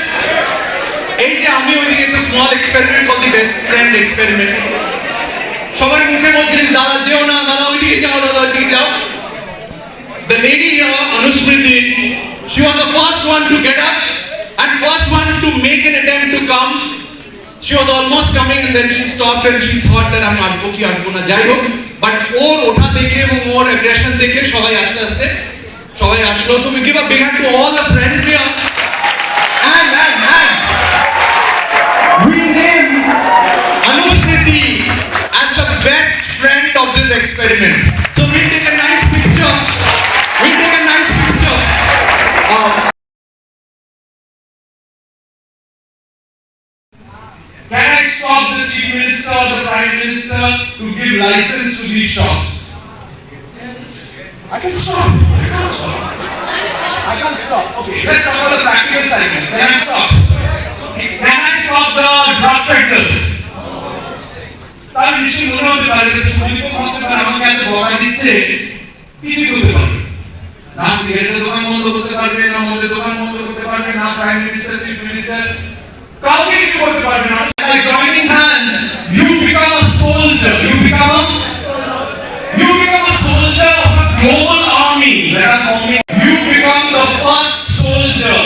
এই যে আমি ওইদিকে একটা small experiment called the best friend experiment. সবাই মুখে বলছিস দাদা যেও না, দাদা ওইদিকে যাও, দাদা ওইদিকে যাও. The lady here, Anusmriti, she was the first one to get up and first one to make an attempt to come. She was almost coming and then she stopped and she thought that আমি আসবো কি আসবো না, যাই হোক. But ওর ওঠা দেখে এবং ওর অ্যাগ্রেশন দেখে সবাই আস্তে আস্তে সবাই আসলো. So we give a big hand to all the friends here. And we name segment. So we'll take a nice picture. We'll take a nice picture. Can I stop the Chief Minister or the Prime Minister to give license to these shops? I can stop. I can't stop. I can't stop. Okay, let's talk about the practical side. Can I stop? Can I stop the drug peddlers? তার নিশ্চয়ই মনে হতে পারে যে সুদীপ হতে পারে আমাকে এত বকা দিচ্ছে কিছু করতে পারবে না, সিগারেটের দোকান বন্ধ করতে পারবে না, মদের দোকান বন্ধ করতে পারবে না, প্রাইম মিনিস্টার, চিফ মিনিস্টার কাউকে কিছু করতে পারবে না। By joining hands, you become a soldier. You become a soldier of a global army that are forming. You become the first soldier.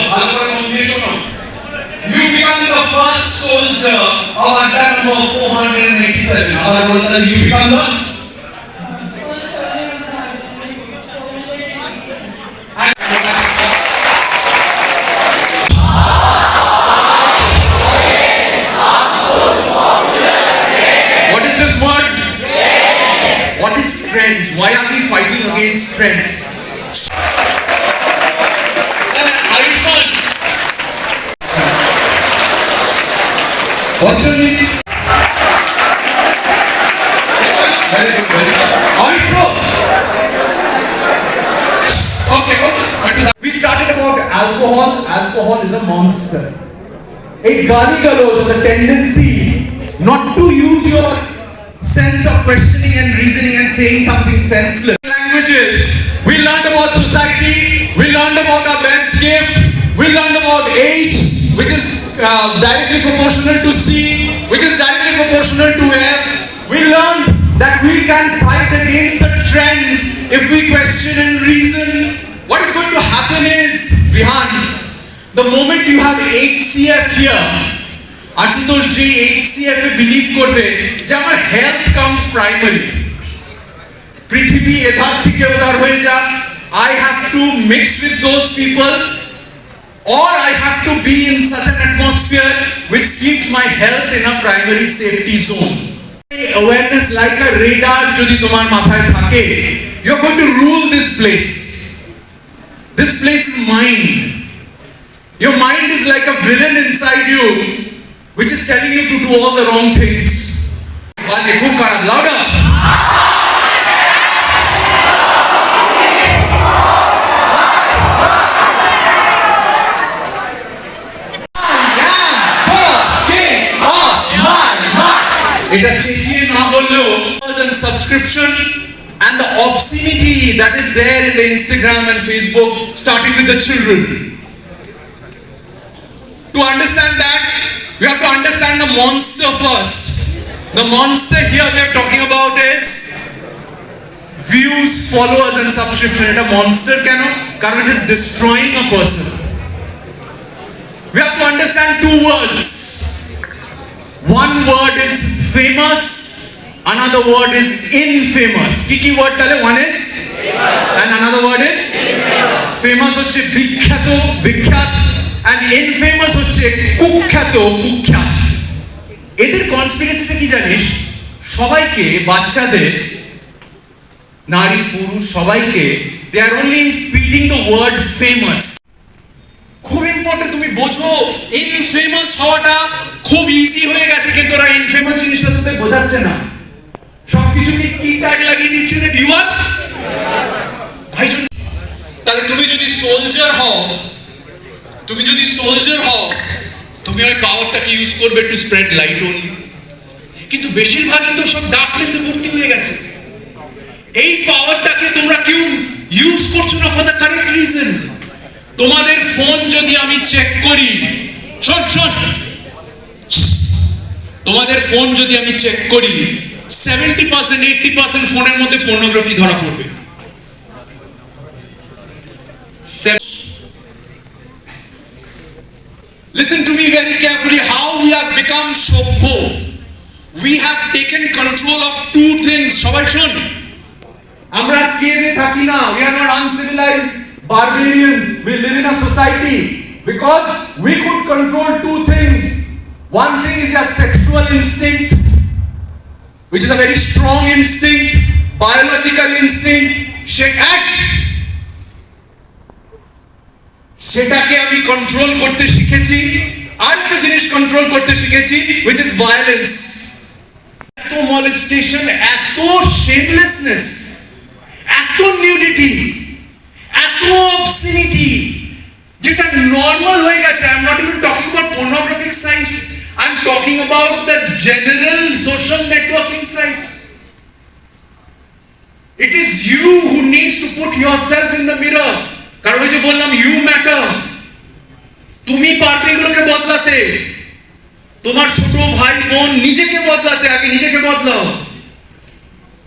You become the first soldier of Adda number 487. You become the What is this word? What is trends? Why are we fighting against trends? Ayushman, what's your name? Very good, very good. Ayushman. Okay. We started about alcohol. Alcohol is a monster. A Gali Galoch, or the tendency not to use your Sense of questioning and reasoning and saying something senseless. Languages. We learned about society. We learned about our best gift. We learned about age, which is directly proportional to C, which is directly proportional to F. We learned that we can fight against the trends if we question and reason. What is going to happen is, Rihan, the moment you have HCF here, Ashutosh যে HCF এ believe করবে যে আমার health comes primary, পৃথিবী এধার থেকে ওধার হয়ে যাক, I have to mix with those people or I have to be in such an atmosphere which keeps my health in a primary safety zone. Awareness like a radar যদি তোমার মাথায় থাকে, you're going to rule this place. This place is mind. Your mind is like a villain inside you, which is telling you to do all the wrong things. Louder. এটা চেঁচিয়ে না বললেও and subscription and the obscenity that is there in the Instagram and Facebook, starting with the children. To understand that, we have to understand the monster first. The monster here we are talking about is views, followers and subscription. It's a monster because it is destroying a person. We have to understand two words. One word is famous, another word is infamous. Kiki word tale, one is famous. And another word is famous হচ্ছে বিখ্যাত, বিখ্যাত, and infamous হচ্ছে কুখ্যাত, কুখ্যাত। এদের কনস্পিরেসিটা কি জানিস? সবাইকে, বাচ্চাদের, নারী পুরুষ সবাইকে they are only feeding the word famous. খুব ইম্পর্টেন্ট, তুমি বোঝো ইনফেমাস হওয়াটা খুব ইজি হয়ে গেছে, কিন্তু ওরা ইনফেমাস জিনিসটা তোদের বোঝাচ্ছে না। সবকিছুকে কি ট্যাগ লাগিয়ে দিচ্ছে যে ভিউয়ার ভাই। তাহলে তুমি যদি সোলজার হও, তুমি ওই পাওয়ারটাকে ইউজ করবে টু স্প্রেড লাইট অনলি। কিন্তু বেশিরভাগই তো সব ডার্কনেসে ভর্তি হয়ে গেছে। এই পাওয়ারটাকে তোমরা কেউ ইউজ করছো না ফর দ্য কারেক্ট রিজন। তোমাদের ফোন যদি আমি চেক করি, তোমাদের ফোন যদি আমি চেক করি, 70% 80% ফোনের মধ্যে পর্নোগ্রাফি ধরা পড়বে। Listen to me very carefully how we have become so poor. We have taken control of two things. সবাই শুন, আমরা কেবে থাকি না। We are not uncivilized barbarians. We live in a society because we could control two things. One thing is your sexual instinct, which is a very strong instinct. Biological instinct সেটাকে আমি control করতে শিখেছি। আরেকটা জিনিস control করতে শিখেছি, which is violence. এত molestation, এত shamelessness, এত nudity, এত obscenity, যেটা নর্মাল হয়ে গেছে। I'm not even talking about pornographic sites. I'm talking about the general social networking sites. It is you who needs to put yourself in the mirror. কারণ ওই যে বললাম you matter. তুমি পারবে এগুলোকে বদলাতে। তোমার ছোট ভাই বোন নিজেকে বদলাতে, আগে নিজেকে বদলাও।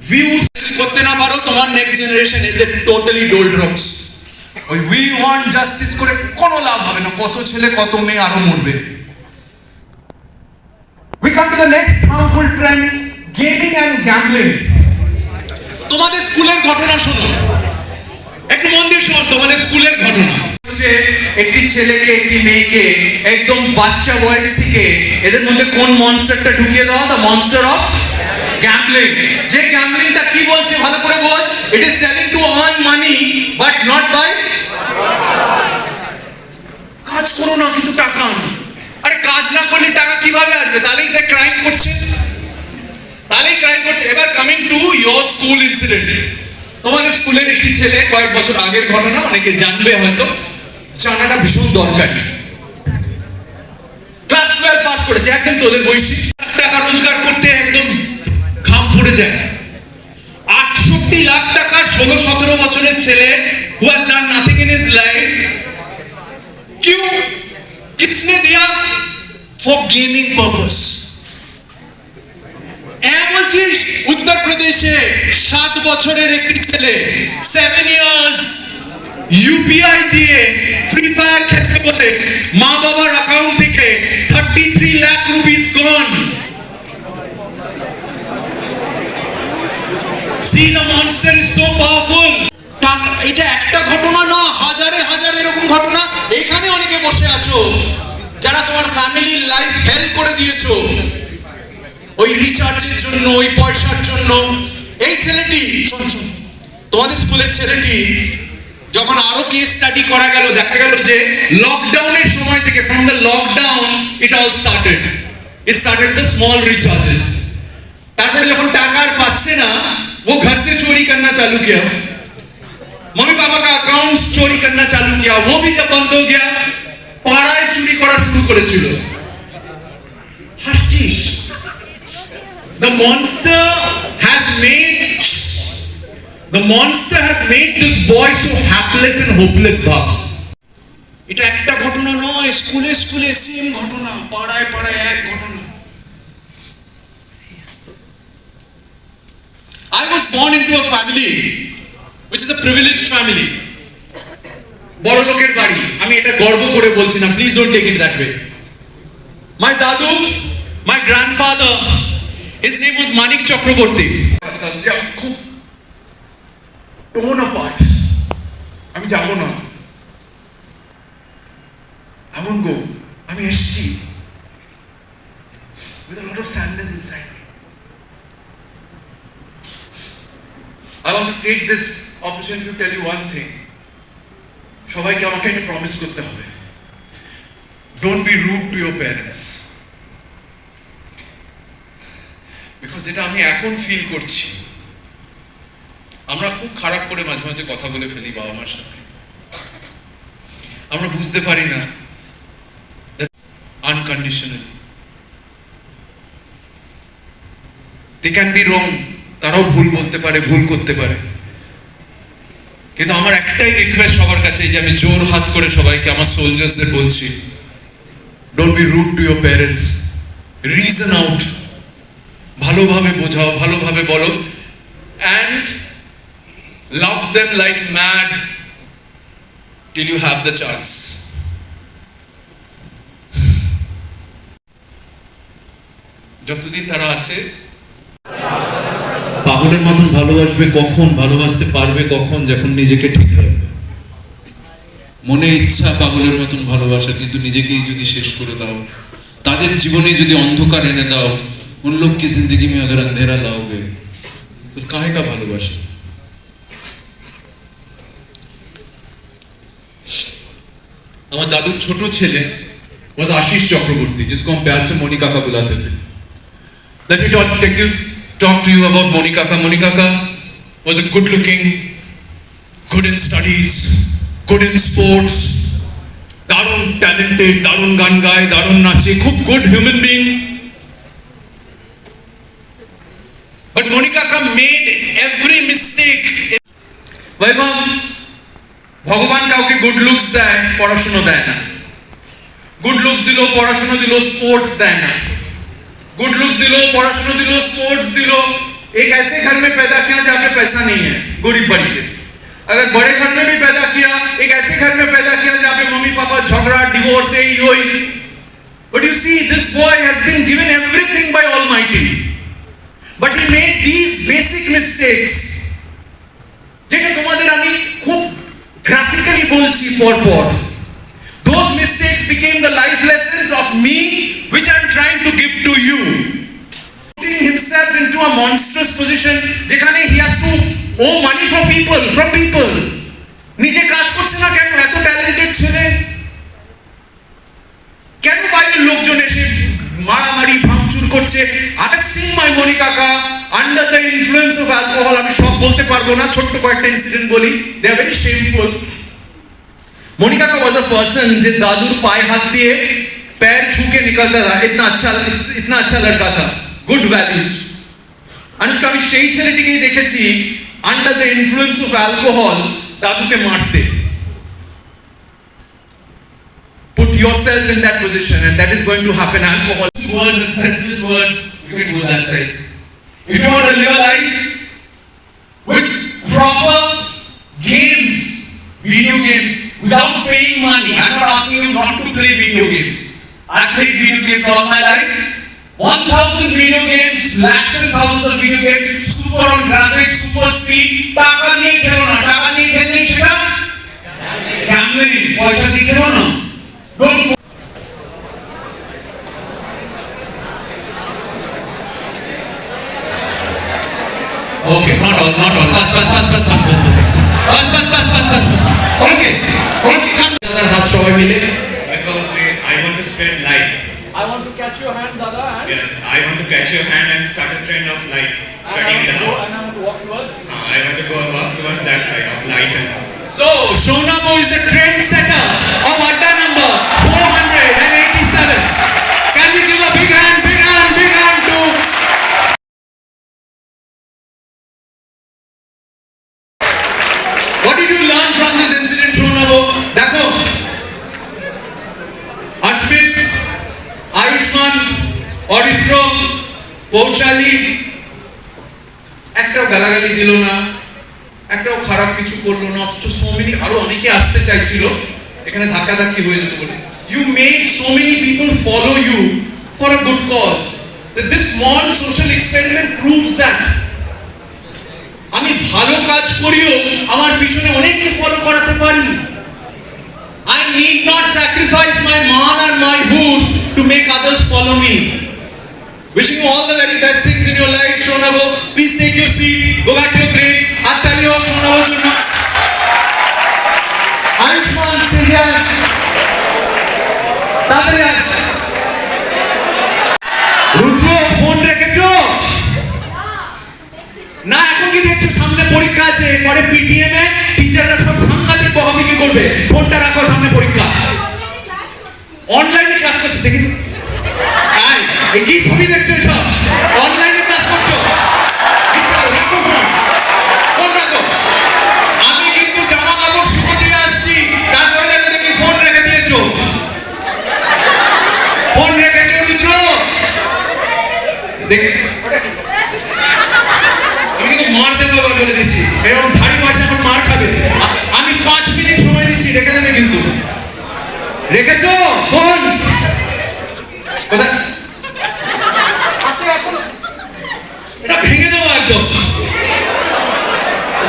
ভিউজ যদি করতে না পারো, তোমার next generation is a totally doldrums. ওই উই ওয়ান্ট জাস্টিস করে কোনো লাভ হবে না। কত ছেলে কত মেয়ে আরো মরবে। We come to the next harmful trend, gaming and gambling. তোমাদের স্কুলের ঘটনা শোনো, একটু মন দিয়ে শোনো। তোমাদের স্কুলের ঘটনা হচ্ছে একটি ছেলেকে একটি মেয়েকে একদম বাচ্চা বয়স থেকে এদের মধ্যে কোন মনস্টারটা ঢুকিয়ে দেওয়া, দ্য মনস্টার অফ গ্যাম্বলিং। যে গ্যাম্বলিংটা কি বলছে ভালো করে বোঝ। It is telling to earn money but not by. কাজ করো না কিন্তু টাকা আনো। আরে কাজ না করলে টাকা কিভাবে আসবে? তাহলেই তো ক্রাইম করছে, তাহলেই ক্রাইম করছে। এবার coming to your school incident. তোমাদের স্কুলের একটি ছেলে, কয়েক বছর আগের ঘটনা, অনেকে জানবে হয়তো, জানাটা ভীষণ দরকারি। ক্লাস 12 পাস করেছে, একদম তোদের বয়সী। টাকা রোজগার করতে একদম ঘাম পড়ে যায়। 68 লাখ টাকা 16-17 বছরের ছেলে, who has done nothing in his life, क्यों? किसने दिया? For gaming purpose. বলছিস উত্তর প্রদেশে 7 বছরের একটি ছেলে 7 ইয়ার্স ইউপিআই দিয়ে ফ্রি ফায়ার খেলতে বলে মা বাবার অ্যাকাউন্ট থেকে 33 lakh rupees gone. See, the monster is so powerful. এটা একটা ঘটনা না, হাজারে হাজারে এরকম ঘটনা। এখানে অনেকে বসে আছো যারা তোমার ফ্যামিলির লাইফ হেল্প করে দিয়েছো ওই রিচার্জের জন্য, ওই পয়সার জন্য। এই ছেলেটি, শোন, তোমাদের স্কুলের ছেলেটি যখন আরো কেস স্টাডি করা গেল, দেখা গেল যে লকডাউনের সময় থেকে, from the lockdown it all started. It started the small recharges. তারপরে যখন টাকা আর পাচ্ছে না, वो घर से चोरी करना चालू किया, मम्मी पापा का अकाउंट चोरी करना चालू किया। वो भी जब बंद हो गया, পাড়ায় চুরি করা শুরু করেছিল। হাসছিস? The monster has made this boy so hapless and hopeless, bhag. এটা একটা ঘটনা নয়, স্কুলে স্কুলে সেম ঘটনা, পাড়ায় পাড়ায় এক ঘটনা। I was born into a family which is a privileged family. বড় লোকের বাড়ি। আমি এটা গর্ব করে বলছি না, please don't take it that way. My dadu, my grandfather, his name was Manik Chakraborty. খুব টোন অ্যাপার্ট। আমি যাব না, I won't go. আমি এসেছি with a lot of sadness inside me. I want to take this opportunity to tell you one thing. সবাইকে আমাকে একটা promise করতে হবে, don't be rude to your parents. Because যেটা আমি এখন ফিল করছি, আমরা খুব খারাপ করে মাঝে মাঝে কথা বলে ফেলি বাবা মার সাথে। আমরা বুঝতে পারি না unconditionally. They can be wrong, তারাও ভুল বলতে পারে, ভুল করতে পারে। কিন্তু আমার একটাই রিকোয়েস্ট সবার কাছে, যে আমি জোর হাত করে সবাইকে, আমার সোলজার্সদের বলছি, don't be rude to your parents. Reason out, ভালোভাবে বোঝাও, ভালোভাবে বলো, and love them like mad till you have the chance. যতদিন তারা আছে, পাগলের মতন ভালোবাসবে কখন, ভালোবাসতে পারবে কখন, যখন নিজেকে ঠিক রাখবে। মনে ইচ্ছা পাগলের মতন ভালোবাসা, কিন্তু নিজেকেই যদি শেষ করে দাও, তাদের জীবনে যদি অন্ধকার এনে দাও, उन लोग की जिंदगी में अगर अंधेरा लाओगे काहे का ভালোবাসা? আমার দাদুর ছোট ছেলে was आशीष चक्रवर्ती, जिसको हम प्यार से मोनी काका बुलाते थे. Let me talk to you about Moni Kaka. Moni Kaka was a good looking, good in studies, good in sports, দারুণ talented, দারুণ গান গায়, দারুণ নাচে, খুব good human being. But Moni Kaka made every mistake. Vaibhav, ভগবান কাউকে good looks দেয়, পড়াশোনা দেয় না. গুড লুকস দিল, পড়াশোনা দিল, স্পোর্টস দেয় না. गुड लुक्स दिलो, पढ़ाशोना दिलो, स्पोर्ट्स दिलो. एक ऐसे घर में पैदा किया जहाँ पे पैसा नहीं है, गरीब बड़ी के. अगर बड़े घर में भी पैदा किया, एक ऐसे घर में पैदा किया जहाँ पे मम्मी पापा झगड़ा, डिवोर्स, यही. But you see, this boy has been given everything by Almighty, but he made these basic mistakes. যেটা তোমাদের আমি খুব গ্রাফিক্যালি বলছি পরপর. Those mistakes became the life lessons of me, which I am trying to give to you. Putting himself into a monstrous position, যেখানে he has to owe money from people. নিজে কাজ করছে না কেন? এত ট্যালেন্টেড ছেলে, কেন বাইরের লোকজন এসে মারামারি ভাঙচুর করছে? I have seen my Moni Kaka under the influence of alcohol. আমি সব বলতে পারবো না, ছোট্ট কয়েকটা ইনসিডেন্ট বলি. They are very shameful. Moni Kaka was a person যে দাদুর পায়ে হাত দিয়ে पैर छू के निकलता था. इतना अच्छा लड़का था, गुड वैल्यूज. अनुष्का আমি সেই ছেলেটিকেই দেখেছি under the influence of alcohol दादूকে मारते. Put yourself in that position and that is going to happen. Alcohol words and senseless words, you can go that side. If you want to live a life with proper games, video games, without paying money. I'm not asking you not to play video games. I've played video games all my life. 1000 video games, lakhs and thousands of video games, super on graphics, super speed. টাকা নিয়ে খেলো না, টাকা নিয়ে খেললে সেটা gambling, পয়সা দিয়ে খেলো না. Don't. Okay, not all. Pass. Okay. হাত সবাই মিলে. Because I want to spread light. I want to catch your hand, Dada, and Yes, I want to catch your hand and start a trend of light spreading in the house. I want to walk towards. I want to go up towards that side of light and So, Shonabo is the trendsetter of Adda number 487. Can we give a big hand to What did you learn from this incident, Shonabo? Dekho, Ashmit, Ayushman, Auditro, Paushali, একটাও গালাগালি দিল না, একটাও খারাপ কিছু করলো না, অথচ so many আরো অনেকে আসতে চাইছিল, এখানে ধাক্কাধাক্কি হয়ে যেত বলে. You made so many people follow you for a good cause. That this small social experiment proves that. আমি ভালো কাজ করিও আমার পিছনে অনেককে ফলো করাতে পারি. I need not sacrifice my মান and my hush to make others follow me. Wishing you all the very best things in your life, Shonabo. Please take your seat, go back to your place. Attali hock Shonabo's জন্য. Ayushman, stay here. তাড়াতাড়ি আয়. রুদ্র, phone রেখেছো? না, এখন কি দেখছো? সামনে পরীক্ষা আছে, পরে পিটিএম এ টিচাররা সব সাংঘাতিক বকাবকি করবে. ফোনটা রাখো, সামনে পরীক্ষা. অনলাইনে ক্লাস করছিস দেখি? তাই এই কি ছবি দেখছো? সব অনলাইনে ক্লাস করছো? রাখো ফোন রাখো. আমি কিন্তু জামা কাপড় শুকো দিয়ে আসছি, তারপরে দেখি ফোন রেখে দিয়েছো. ফোন রেখেছো রুদ্র? দেখে মারতে বাবা বলে দিচ্ছি, এরকম ধাড়ি মাছ এখন মার খাবে. আমি 5 মিনিট সময় দিচ্ছি, রেখে দেবে কিন্তু. রেখেছো ফোন? কোথায়? এটা ভেঙে দেবো একদম.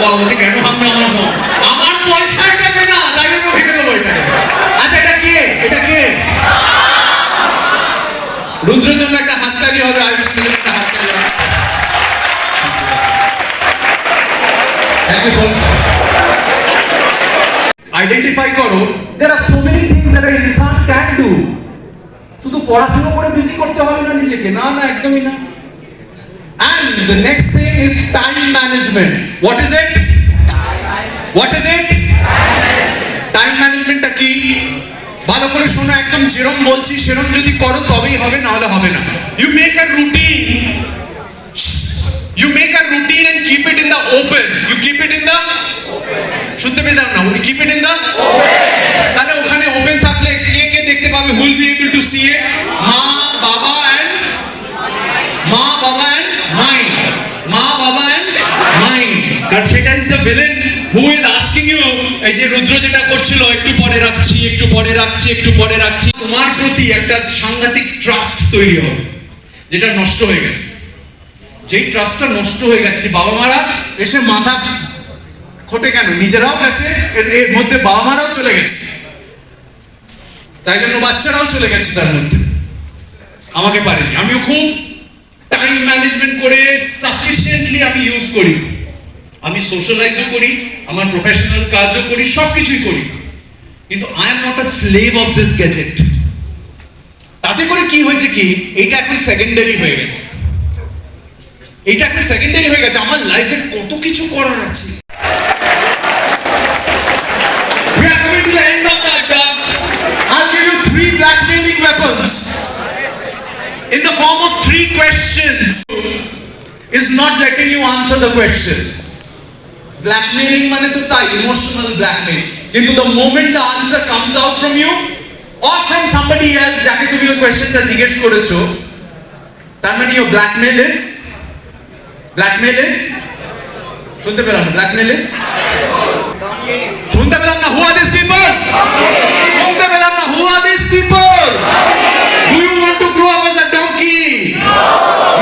ও বলছে কেন ভাঙবে আমার ফোন? আমার পয়সা দেবে না, তাই জন্য ভেঙে দেবো এটা. আচ্ছা, এটা কে? রুদ্রের জন্য একটা হাততালি হবে, আয়ুষের জন্য একটা হাততালি হবে. আইডেন্টিফাই করো, there are so many things that an insan can do. শুধু পড়াশোনা করে বিজি করতে হবে না নিজেকে, না না একদমই না। And the next thing is time management. What is it? What is it? Time ম্যানেজমেন্টটা কি? ভালো করে শোনো, একদম যেরকম বলছি সেরকম যদি করো তবেই হবে, না হলে হবে না। You make a routine. You make a routine and keep it in the open. You keep it in the শুনতে পেয়ে যাও না, we keep it in the তাহলে ওখানে ওপেন থাকলে কে কে দেখতে পাবে? Who will be able to see it? মা বাবা and mind. মা বাবা and mind. কারণ সেটা is the villain who is asking you, এই যে রুদ্র যেটা করছিল, একটু পরে রাখছি, একটু পরে রাখছি, একটু পরে রাখছি, তোমার প্রতি একটা সাংঘাতিক ট্রাস্ট তৈরি হবে যেটা নষ্ট হয়ে গেছে। যেই ট্রাস্টটা নষ্ট হয়ে গেছে, যে বাবা মারা এসে মাথা খোটে কেন, নিজেরাও গেছে, এর মধ্যে বাবা মারাও চলে গেছে, তাই জন্য বাচ্চারাও চলে গেছে তার মধ্যে। আমাকে পারেনি, আমিও খুব টাইম ম্যানেজমেন্ট করে সাফিসিয়েন্টলি আমি ইউজ করি। আমি সোশ্যালাইজও করি, আমার প্রফেশনাল কাজও করি, সব কিছুই করি, কিন্তু I am not a slave of this gadget. তাতে করে কি হয়েছে কি, এইটা এখন সেকেন্ডারি হয়ে গেছে। এটা এখন সেকেন্ডারি হয়ে গেছে, আমার লাইফে কত কিছু করার আছে। We are coming to the end of the Adda. I'll give you 3 blackmailing weapons in the form of 3 questions. Is not letting you answer the question. Blackmailing মানে তো তাই, emotional blackmail. কিন্তু the moment the answer comes out from you or from somebody else যাকে তুমি ওই কোয়েশ্চেনটা জিজ্ঞেস করেছো, তার মানে your blackmail is শুনতে পেলাম না, blackmail is শুনতে পেলাম না, who are these people? শুনতে পেলাম না, who are these people? Do you want to grow up as a donkey?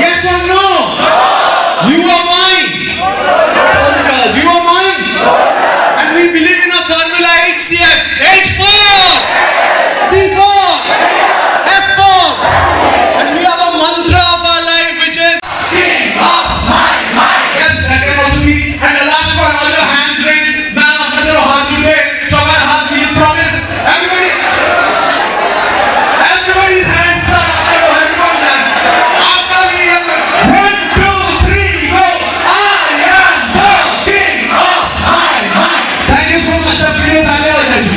Yes or no? You are mine. You are mine. And we believe in a formula HCF, H4, C4, F4. And we have a mantra of our life which is King of Mind. Yes, that can also be. And the last one, all your hands raised. Ma'am, আপনাদের হাত তুলে, সবার হাত নিয়ে promise. Everybody's hands up. Everybody's hands. After we have 1, 2, 3, go. I am the King of Mind. Thank you so much. Appreciate it.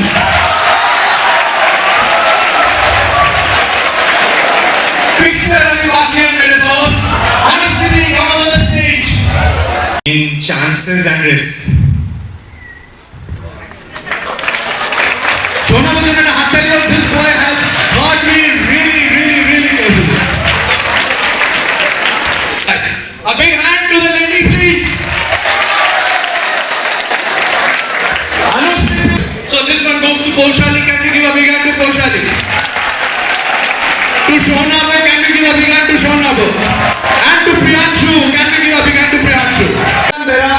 Picture of you walking in मेरे दोस्त. Honestly, come on the stage. In chances and risks. Shona mujhe mere haath tali, this boy has got me really careful. A big hand to the lady, please. Anuj. So this one goes to Paushali. Can you give a big hand to Paushali? To Shonabo, can we give a big hand to Shonabo? And to Priyanshu, can we give a big hand to Priyanshu? मेरा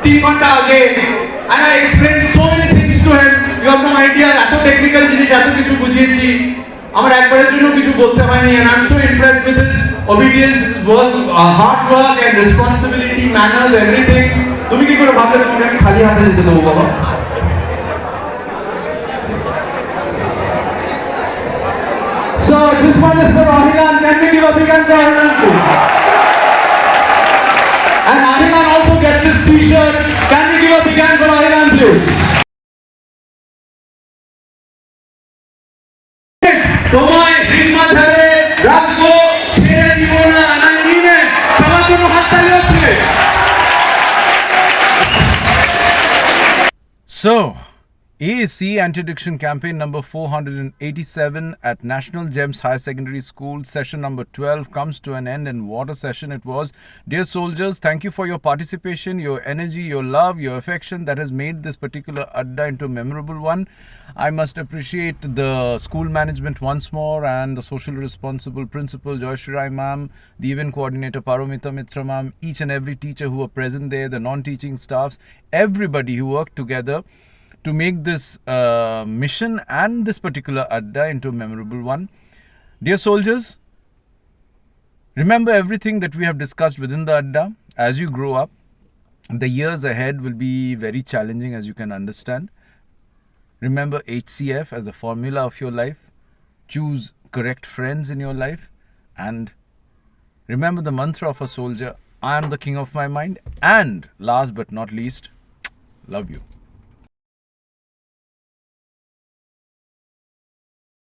3 घंटा आगे, and I explained so many things to him. You have no idea, এত technical জিনিস এত কিছু বুঝিয়েছি, আমার একবারের জন্য কিছু বলতে হয়নি, and I'm so impressed with his obedience, his work, hard work and responsibility, manners, everything. তুমি কি করে ভাবলে তোমাকে আমি খালি হাতে যেতে দেবো বাবা? So this one is for Ahilan. Can we give a big hand for Ahilan, please? And Ahilan also gets this T-shirt. Can we give a big hand for Ahilan, please? তোমায় হিম্মত হারে রাখবো, ছেড়ে দিব না, নাইনে সবার জন্য হাততালি হচ্ছে। So, AAC Anti-Addiction Campaign number 487 at National Gems Higher Secondary School, session number 12 comes to an end, and what a session it was. Dear soldiers, thank you for your participation, your energy, your love, your affection that has made this particular Adda into a memorable one. I must appreciate the school management once more and the socially responsible principal Joy Shirai ma'am, the event coordinator Paromita Mitra ma'am, each and every teacher who were present there, the non-teaching staffs, everybody who worked together to make this mission and this particular Adda into a memorable one. Dear soldiers, remember everything that we have discussed within the Adda. As you grow up, the years ahead will be very challenging, as you can understand. Remember HCF as a formula of your life. Choose correct friends in your life. And remember the mantra of a soldier, I am the king of my mind. And last but not least, love you.